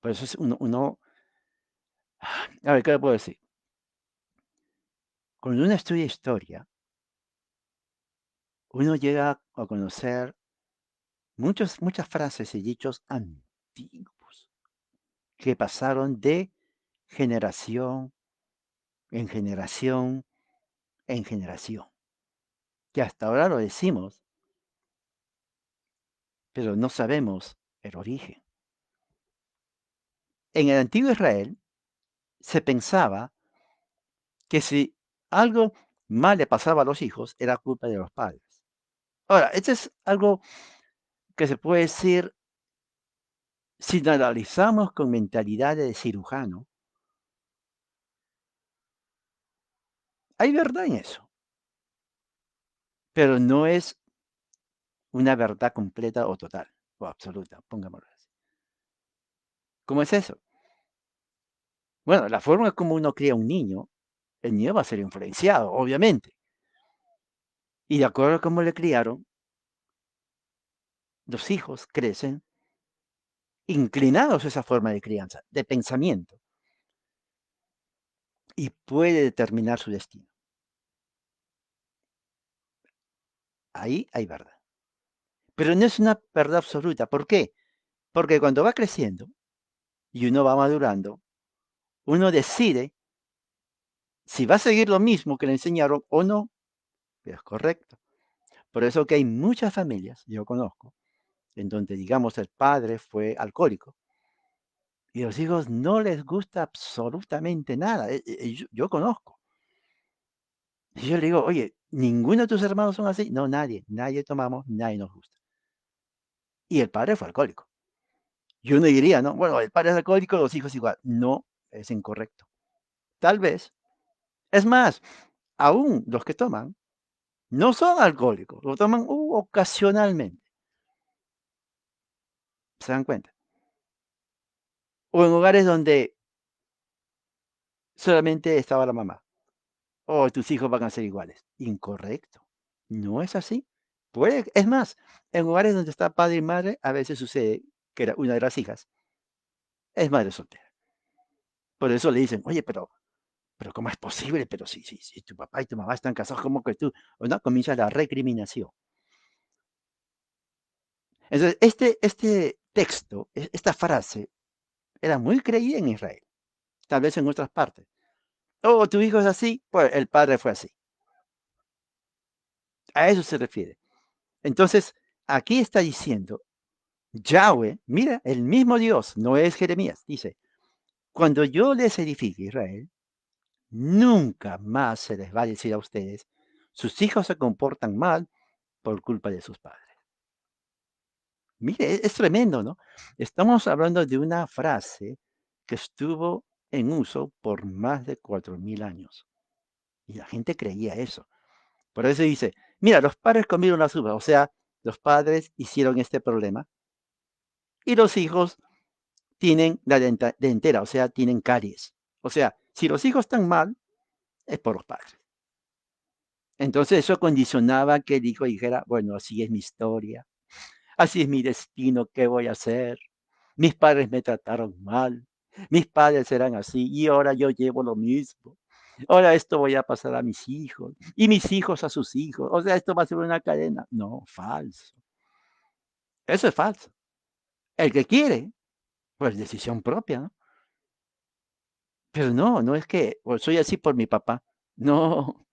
Por eso es a ver, ¿qué le puedo decir? Cuando uno estudia historia, uno llega a conocer muchas frases y dichos antiguos que pasaron de generación en generación en generación, que hasta ahora lo decimos, pero no sabemos el origen. En el antiguo Israel se pensaba que si algo mal le pasaba a los hijos, era culpa de los padres. Ahora, esto es algo que se puede decir si lo analizamos con mentalidad de cirujano. Hay verdad en eso, pero no es una verdad completa o total o absoluta, pongámoslo así. ¿Cómo es eso? Bueno, la forma como uno cría a un niño, el niño va a ser influenciado, obviamente. Y de acuerdo a cómo le criaron, los hijos crecen inclinados a esa forma de crianza, de pensamiento, y puede determinar su destino. Ahí hay verdad. Pero no es una verdad absoluta. ¿Por qué? Porque cuando va creciendo y uno va madurando, uno decide si va a seguir lo mismo que le enseñaron o no. Es correcto. Por eso que hay muchas familias, yo conozco, en donde, digamos, el padre fue alcohólico y a los hijos no les gusta absolutamente nada. Yo conozco. Y yo le digo, oye, ¿ninguno de tus hermanos son así? No, nadie tomamos, nadie nos gusta. Y el padre fue alcohólico. Y uno diría, ¿no? Bueno, el padre es alcohólico, los hijos igual. No, es incorrecto. Tal vez. Es más, aún los que toman no son alcohólicos, lo toman ocasionalmente. ¿Se dan cuenta? O en hogares donde solamente estaba la mamá. O tus hijos van a ser iguales. Incorrecto. No es así. Es más, en hogares donde está padre y madre, a veces sucede que una de las hijas es madre soltera. Por eso le dicen, oye, pero ¿cómo es posible? Pero si tu papá y tu mamá están casados, ¿cómo que tú? O no, comienza la recriminación. Entonces, este texto, esta frase, era muy creída en Israel, tal vez en otras partes. Oh, tu hijo es así, pues el padre fue así. A eso se refiere. Entonces, aquí está diciendo Yahweh, mira, el mismo Dios, no es Jeremías, dice, cuando yo les edifique Israel, nunca más se les va a decir a ustedes, sus hijos se comportan mal por culpa de sus padres. Mire, es tremendo, ¿no? Estamos hablando de una frase que estuvo en uso por más de 4000 años. Y la gente creía eso. Por eso dice, mira, los padres comieron las uvas, o sea, los padres hicieron este problema y los hijos tienen la dentera, o sea, tienen caries. O sea, Si los hijos están mal, es por los padres. Entonces eso condicionaba que el hijo dijera, bueno, así es mi historia, así es mi destino, ¿qué voy a hacer? Mis padres me trataron mal, mis padres eran así y ahora yo llevo lo mismo. Ahora esto voy a pasar a mis hijos y mis hijos a sus hijos. O sea, esto va a ser una cadena. No, falso. Eso es falso. El que quiere, pues decisión propia, ¿no? Pero no, no es que o soy así por mi papá. No,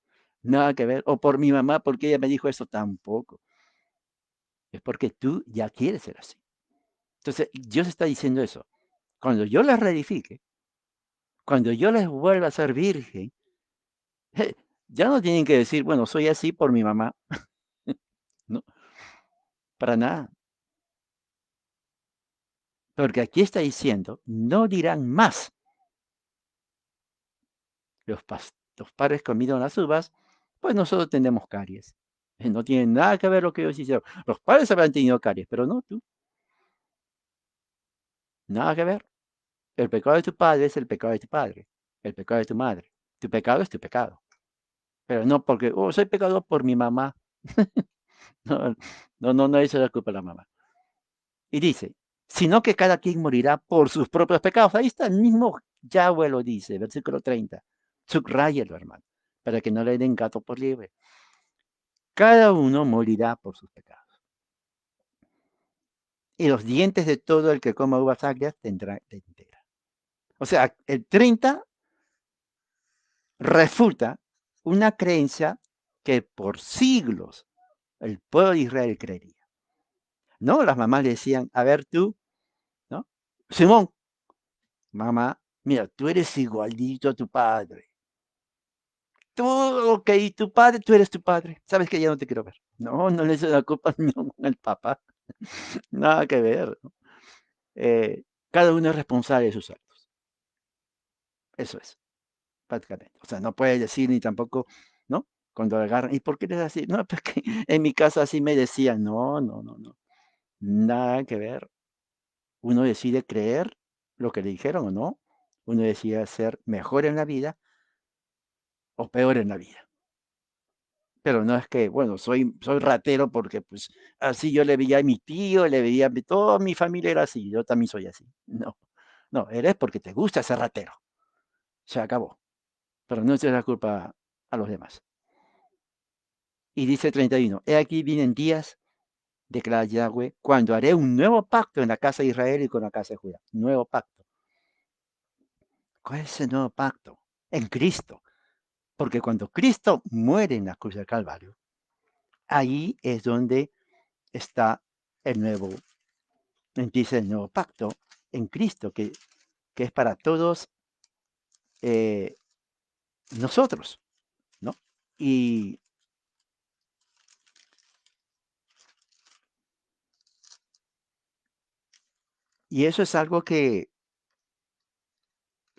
nada que ver. O por mi mamá, porque ella me dijo eso tampoco. Es porque tú ya quieres ser así. Entonces, Dios está diciendo eso. Cuando yo las reedifique, cuando yo les vuelva a ser virgen, ya no tienen que decir, bueno, soy así por mi mamá. No, para nada. Porque aquí está diciendo, no dirán más, los padres comieron las uvas, pues nosotros tenemos caries. No tiene nada que ver lo que ellos hicieron. Los padres habrán tenido caries, pero no tú. Nada que ver. El pecado de tu padre es el pecado de tu padre. El pecado de tu madre. Tu pecado es tu pecado. Pero no porque, oh, soy pecador por mi mamá. No, no, no, no, eso es la culpa de la mamá. Y dice, sino que cada quien morirá por sus propios pecados. Ahí está, el mismo Yahweh lo dice, versículo 30. Subráyelo, hermano, para que no le den gato por liebre. Cada uno morirá por sus pecados. Y los dientes de todo el que coma uvas agrias tendrá entera. O sea, el 30 refuta una creencia que por siglos el pueblo de Israel creería. ¿No? Las mamás le decían, a ver tú, ¿no? Simón, mamá, mira, tú eres igualito a tu padre. Tú, ok, tu padre, tú eres tu padre. Sabes que ya no te quiero ver. No, no le eches la culpa al papá. Nada que ver, ¿no? Cada uno es responsable de sus actos. Eso es, prácticamente. O sea, no puedes decir ni tampoco, ¿no? Cuando agarran, ¿y por qué eres así? No, porque en mi casa así me decían. No, no, no, no. Nada que ver. Uno decide creer lo que le dijeron o no. Uno decide ser mejor en la vida o peor en la vida. Pero no es que, bueno, soy ratero porque, pues, así yo le veía a mi tío, le veía a toda mi familia era así, yo también soy así. No, no, eres porque te gusta ser ratero. Se acabó. Pero no eches la culpa a los demás. Y dice 31, he aquí vienen días, declara Yahweh, cuando haré un nuevo pacto en la casa de Israel y con la casa de Judá. Nuevo pacto. ¿Cuál es el nuevo pacto? En Cristo. Porque cuando Cristo muere en la cruz del Calvario, ahí es donde está el nuevo, empieza el nuevo pacto en Cristo, que es para todos eh, nosotros, ¿no? Y, y eso es algo que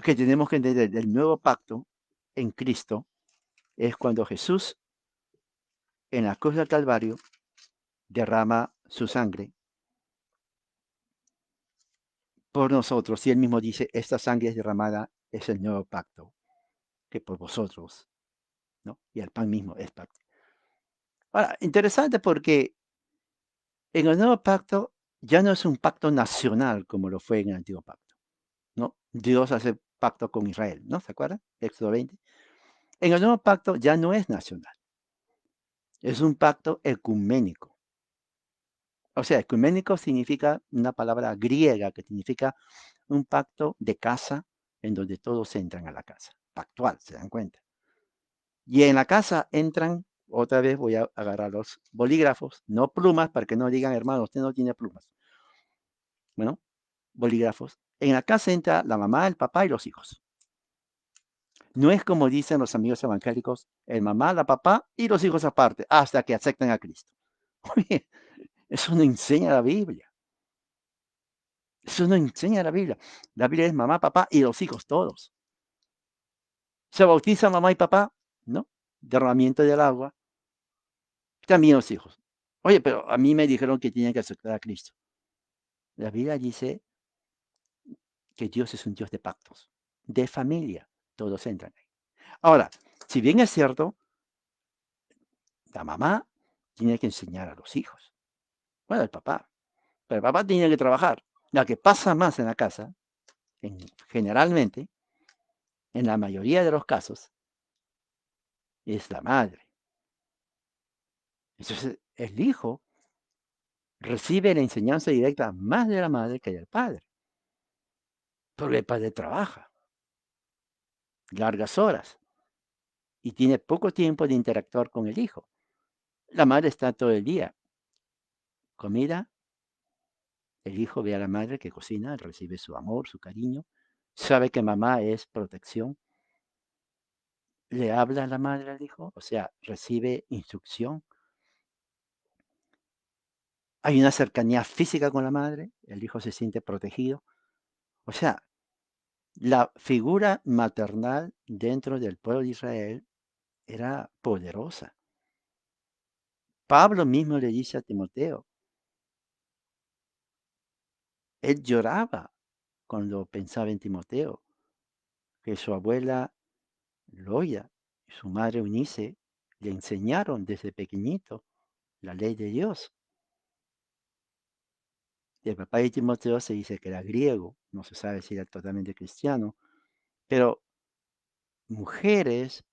tenemos que entender. El nuevo pacto en Cristo es cuando Jesús en la cruz del Calvario derrama su sangre por nosotros. Y él mismo dice, esta sangre es derramada, es el nuevo pacto, que por vosotros, ¿no? Y el pan mismo es pacto. Ahora, interesante porque en el nuevo pacto ya no es un pacto nacional como lo fue en el antiguo pacto, ¿no? Dios hace pacto con Israel, ¿no? ¿Se acuerdan? Éxodo 20. En el nuevo pacto ya no es nacional, es un pacto ecuménico. O sea, ecuménico significa una palabra griega que significa un pacto de casa en donde todos entran a la casa. Pactual, ¿se dan cuenta? Y en la casa entran, otra vez voy a agarrar los bolígrafos, no plumas, para que no digan, hermano, usted no tiene plumas. Bueno, bolígrafos. En la casa entra la mamá, el papá y los hijos. No es como dicen los amigos evangélicos, el mamá, la papá y los hijos aparte, hasta que acepten a Cristo. Oye, eso no enseña la Biblia. Eso no enseña la Biblia. La Biblia es mamá, papá y los hijos todos. Se bautiza mamá y papá, ¿no? Derramamiento del agua. También los hijos. Oye, pero a mí me dijeron que tenía que aceptar a Cristo. La Biblia dice que Dios es un Dios de pactos, de familia. Todos entran ahí. Ahora, si bien es cierto, la mamá tiene que enseñar a los hijos. Bueno, el papá. Pero el papá tiene que trabajar. La que pasa más en la casa, generalmente, en la mayoría de los casos, es la madre. Entonces, el hijo recibe la enseñanza directa más de la madre que del padre. Porque el padre trabaja largas horas y tiene poco tiempo de interactuar con el hijo. La madre está todo el día. Comida, el hijo ve a la madre que cocina, recibe su amor, su cariño, sabe que mamá es protección, le habla a la madre al hijo, o sea, recibe instrucción. Hay una cercanía física con la madre, el hijo se siente protegido. O sea, la figura maternal dentro del pueblo de Israel era poderosa. Pablo mismo le dice a Timoteo, él lloraba cuando pensaba en Timoteo, que su abuela Loida y su madre Eunice le enseñaron desde pequeñito la ley de Dios. Y el papá de Timoteo se dice que era griego, no se sabe si era totalmente cristiano, pero mujeres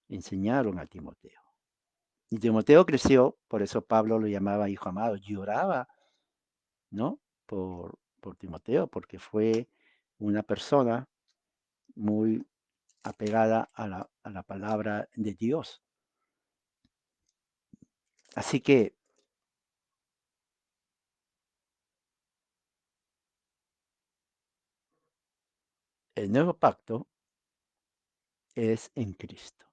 enseñaron a Timoteo. Y Timoteo creció, por eso Pablo lo llamaba hijo amado, lloraba, ¿no? Por Timoteo, porque fue una persona muy apegada a la palabra de Dios. Así que el nuevo pacto es en Cristo.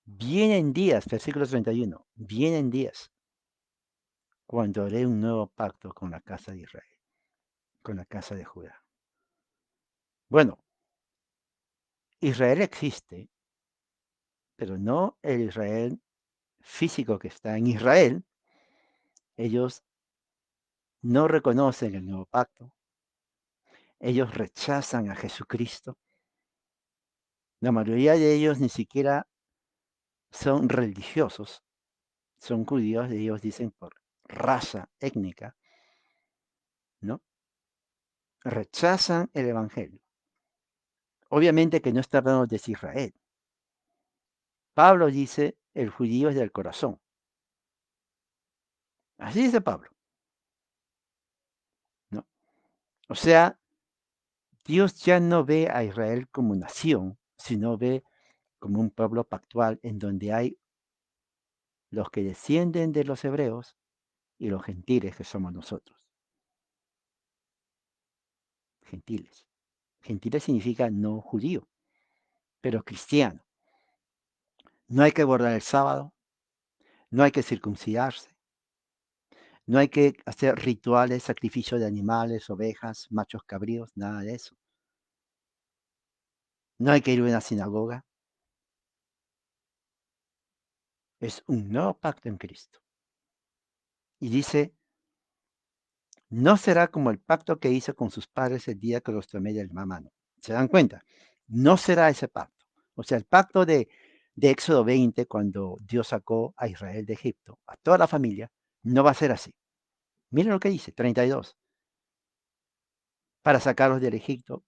Vienen días, versículo 31, vienen días cuando haré un nuevo pacto con la casa de Israel, con la casa de Judá. Bueno, Israel existe, pero no el Israel físico que está en Israel. Ellos no reconocen el nuevo pacto. Ellos rechazan a Jesucristo. La mayoría de ellos ni siquiera son religiosos, son judíos, ellos dicen por raza étnica, ¿no? Rechazan el Evangelio. Obviamente que no está hablando de Israel. Pablo dice, el judío es del corazón. Así dice Pablo, ¿no? O sea, Dios ya no ve a Israel como nación, sino ve como un pueblo pactual en donde hay los que descienden de los hebreos y los gentiles que somos nosotros. Gentiles. Gentiles significa no judío, pero cristiano. No hay que guardar el sábado, no hay que circuncidarse, no hay que hacer rituales, sacrificio de animales, ovejas, machos cabríos, nada de eso. No hay que ir a una sinagoga. Es un nuevo pacto en Cristo. Y dice, no será como el pacto que hizo con sus padres el día que los tomé de la mano. ¿Se dan cuenta? No será ese pacto. O sea, el pacto de Éxodo 20, cuando Dios sacó a Israel de Egipto, a toda la familia, no va a ser así. Miren lo que dice, 32. Para sacarlos del Egipto,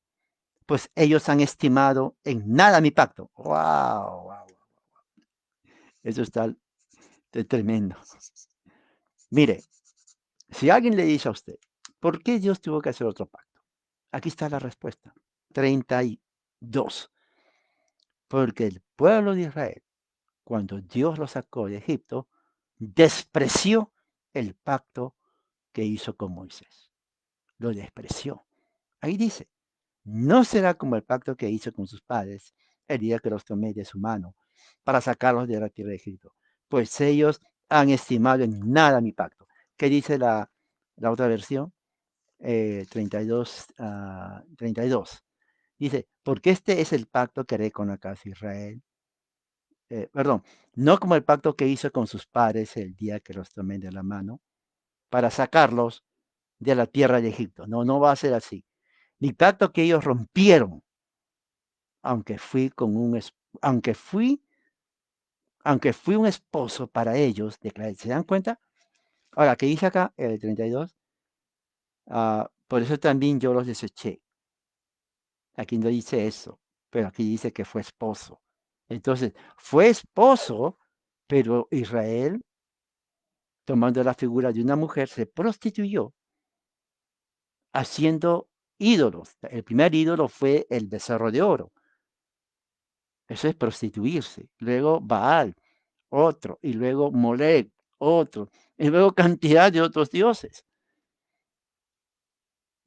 pues ellos han estimado en nada mi pacto. ¡Wow! Wow. Eso está tremendo. Mire, si alguien le dice a usted, ¿por qué Dios tuvo que hacer otro pacto? Aquí está la respuesta. 32. Porque el pueblo de Israel, cuando Dios lo sacó de Egipto, despreció el pacto que hizo con Moisés. Lo despreció. Ahí dice, no será como el pacto que hizo con sus padres el día que los tomé de su mano para sacarlos de la tierra de Egipto, pues ellos han estimado en nada mi pacto. ¿Qué dice la otra versión? 32, 32. Dice, porque este es el pacto que haré con la casa de Israel. Perdón, no como el pacto que hizo con sus padres el día que los tomé de la mano para sacarlos de la tierra de Egipto. No, no va a ser así. Mi pacto que ellos rompieron. aunque fui con un es aunque fui un esposo para ellos, declaré. ¿Se dan cuenta? Ahora, ¿qué dice acá? El 32, por eso también yo los deseché. Aquí no dice eso, pero aquí dice que fue esposo. Entonces, fue esposo, pero Israel, tomando la figura de una mujer, se prostituyó haciendo ídolos. El primer ídolo fue el becerro de oro. Eso es prostituirse. Luego Baal, otro. Y luego Molec, otro. Y luego cantidad de otros dioses.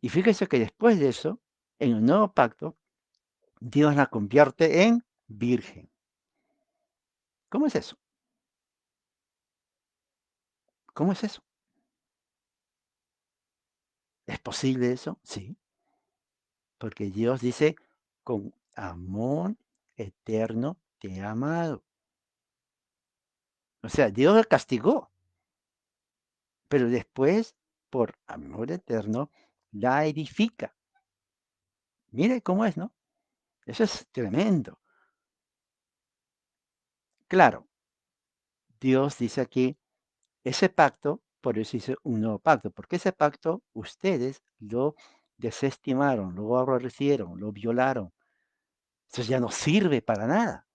Y fíjese que después de eso, en el nuevo pacto, Dios la convierte en virgen. ¿Cómo es eso? ¿Cómo es eso? ¿Es posible eso? Sí, porque Dios dice, con amor eterno te he amado. O sea, Dios la castigó, pero después, por amor eterno, la edifica. Mire cómo es, ¿no? Eso es tremendo. Claro, Dios dice aquí, ese pacto, por eso hice un nuevo pacto, porque ese pacto ustedes lo desestimaron, lo aborrecieron, lo violaron. Eso ya no sirve para nada.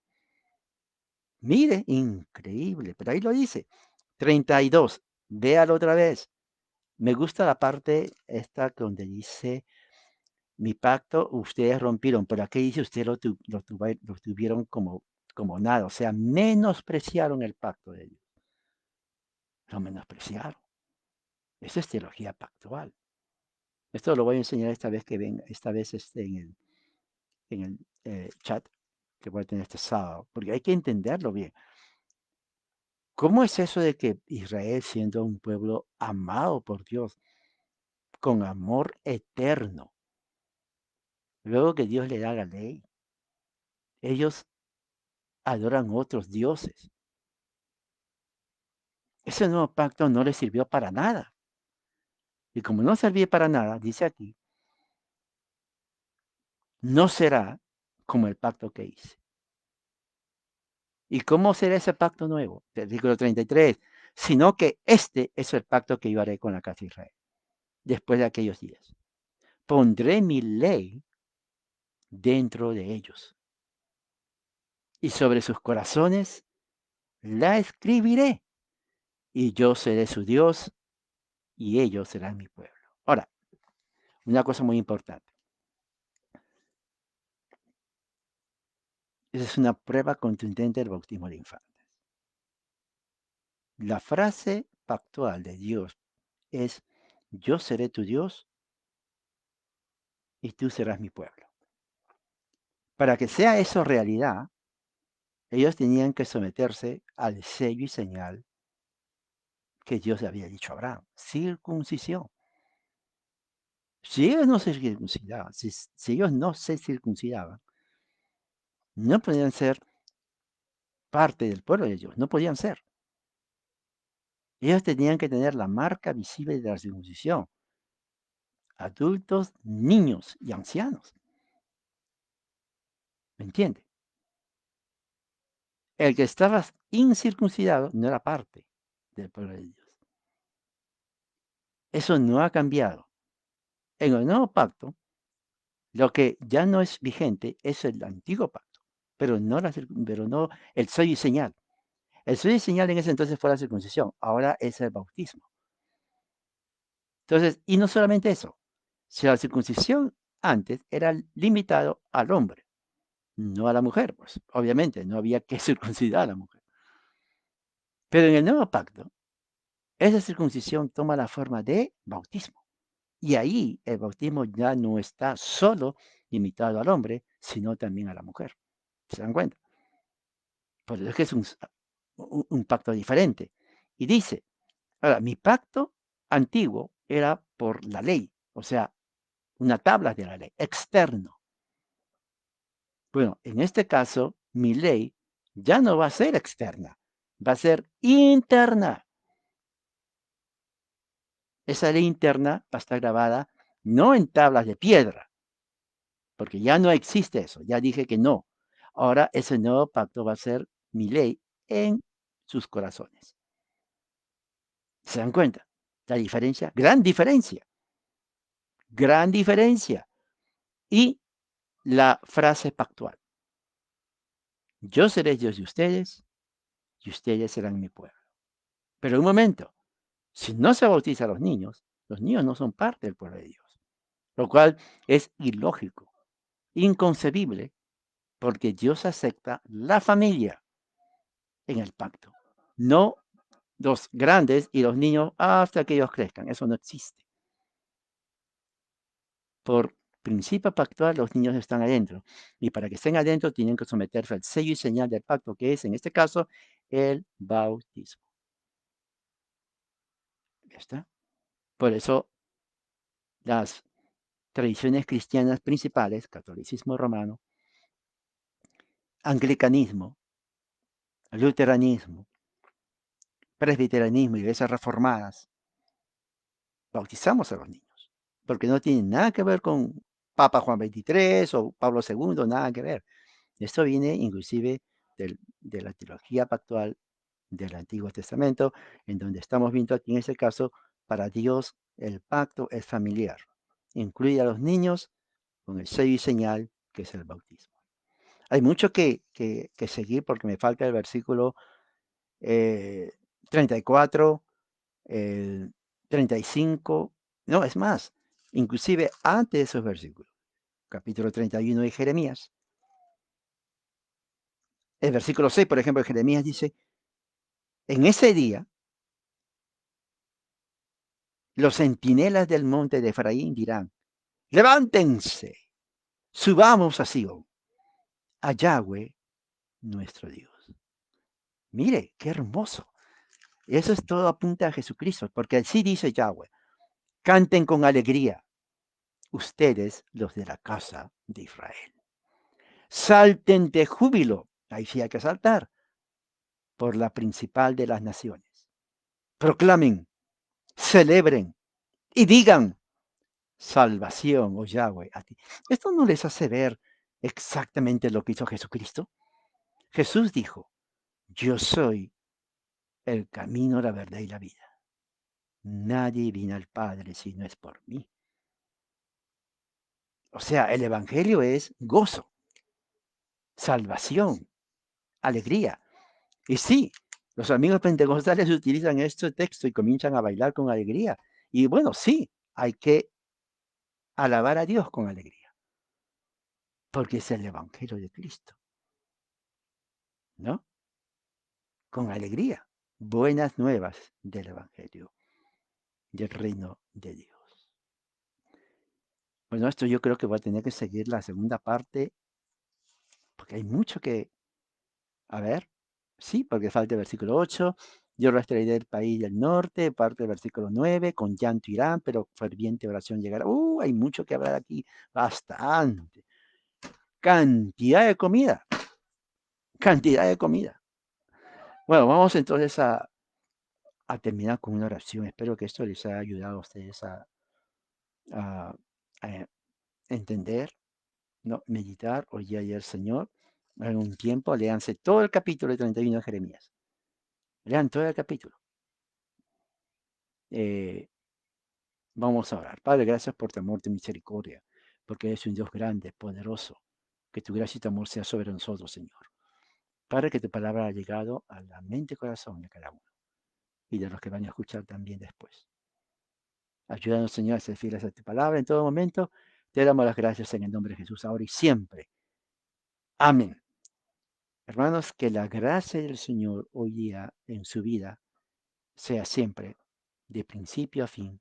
Mire, increíble, pero ahí lo dice. 32, véalo otra vez. Me gusta la parte esta donde dice, mi pacto ustedes rompieron, pero aquí dice, ustedes lo tuvieron como nada, o sea, menospreciaron el pacto de Dios, lo menospreciaron. Eso es teología pactual. Esto lo voy a enseñar esta vez que venga, esta vez en el chat que voy a tener este sábado, porque hay que entenderlo bien. ¿Cómo es eso de que Israel, siendo un pueblo amado por Dios, con amor eterno, luego que Dios le da la ley, ellos adoran otros dioses? Ese nuevo pacto no les sirvió para nada. Y como no servía para nada, dice aquí, no será como el pacto que hice. ¿Y cómo será ese pacto nuevo? Versículo 33. Sino que este es el pacto que yo haré con la casa de Israel después de aquellos días. Pondré mi ley dentro de ellos y sobre sus corazones la escribiré y yo seré su Dios y ellos serán mi pueblo. Ahora, una cosa muy importante. Esa es una prueba contundente del bautismo de infantes. La frase pactual de Dios es, yo seré tu Dios y tú serás mi pueblo. Para que sea eso realidad, ellos tenían que someterse al sello y señal que Dios le había dicho a Abraham, circuncisión. Si ellos no se circuncidaban, si ellos no se circuncidaban, no podían ser parte del pueblo de Dios, no podían ser. Ellos tenían que tener la marca visible de la circuncisión, adultos, niños y ancianos. ¿Me entiende? El que estaba incircuncidado no era parte del pueblo de Dios. Eso no ha cambiado. En el nuevo pacto, lo que ya no es vigente es el antiguo pacto, pero no el sello y señal. El sello y señal en ese entonces fue la circuncisión, ahora es el bautismo. Entonces, y no solamente eso, si la circuncisión antes era limitado al hombre, no a la mujer, pues obviamente no había que circuncidar a la mujer. Pero en el nuevo pacto, esa circuncisión toma la forma de bautismo. Y ahí el bautismo ya no está solo limitado al hombre, sino también a la mujer. ¿Se dan cuenta? Por eso es que es un pacto diferente. Y dice, ahora, mi pacto antiguo era por la ley, o sea, una tabla de la ley, externo. Bueno, en este caso, mi ley ya no va a ser externa, va a ser interna. Esa ley interna va a estar grabada no en tablas de piedra, porque ya no existe eso, ya dije que no. Ahora ese nuevo pacto va a ser mi ley en sus corazones. ¿Se dan cuenta? La diferencia, gran diferencia. Y la frase pactual, yo seré Dios de ustedes y ustedes serán mi pueblo. Pero un momento, si no se bautiza a los niños no son parte del pueblo de Dios, lo cual es ilógico, inconcebible, porque Dios acepta la familia en el pacto, no los grandes y los niños hasta que ellos crezcan. Eso no existe. Por principio pactual, los niños están adentro. Y para que estén adentro, tienen que someterse al sello y señal del pacto, que es, en este caso, el bautismo. ¿Ya está? Por eso, las tradiciones cristianas principales, catolicismo romano, anglicanismo, luteranismo, presbiterianismo, iglesias reformadas, bautizamos a los niños, porque no tiene nada que ver con Papa Juan XXIII o Pablo II, nada que ver. Esto viene inclusive de la teología pactual del Antiguo Testamento, en donde estamos viendo aquí en este caso, para Dios el pacto es familiar, incluye a los niños con el sello y señal que es el bautismo. Hay mucho que seguir porque me falta el versículo 34, el 35, no, es más, inclusive antes de esos versículos, capítulo 31 de Jeremías, el versículo 6, por ejemplo, de Jeremías dice, en ese día, los centinelas del monte de Efraín dirán, levántense, subamos a Sion, a Yahweh nuestro Dios. Mire, qué hermoso. Eso es todo apunta a Jesucristo, porque así dice Yahweh, canten con alegría, ustedes los de la casa de Israel. Salten de júbilo, ahí sí hay que saltar, por la principal de las naciones. Proclamen, celebren y digan, salvación, oh Yahweh, a ti. Esto no les hace ver exactamente lo que hizo Jesucristo. Jesús dijo, yo soy el camino, la verdad y la vida. Nadie viene al Padre si no es por mí. O sea, el Evangelio es gozo, salvación, alegría. Y sí, los amigos pentecostales utilizan este texto y comienzan a bailar con alegría. Y bueno, sí, hay que alabar a Dios con alegría, porque es el Evangelio de Cristo, ¿no? Con alegría, buenas nuevas del Evangelio, del reino de Dios. Bueno, esto yo creo que voy a tener que seguir la segunda parte, porque hay mucho que, a ver, sí, porque falta el versículo 8, yo rastrearé el país del norte, parte del versículo 9, con llanto irán, pero ferviente oración llegará. Hay mucho que hablar aquí, bastante. Cantidad de comida, cantidad de comida. Bueno, vamos entonces a terminar con una oración. Espero que esto les haya ayudado a ustedes a- a entender, ¿no? Meditar hoy día y el Señor. En un tiempo, léanse todo el capítulo de 31 de Jeremías. Lean todo el capítulo. Eh, Vamos a orar. Padre, gracias por tu amor, tu misericordia, porque eres un Dios grande, poderoso. Que tu gracia y tu amor sea sobre nosotros, Señor. Padre, que tu palabra ha llegado a la mente y corazón de cada uno y de los que van a escuchar también después. Ayúdanos, Señor, a ser fieles a tu palabra en todo momento. Te damos las gracias en el nombre de Jesús, ahora y siempre. Amén. Hermanos, que la gracia del Señor hoy día en su vida sea siempre, de principio a fin,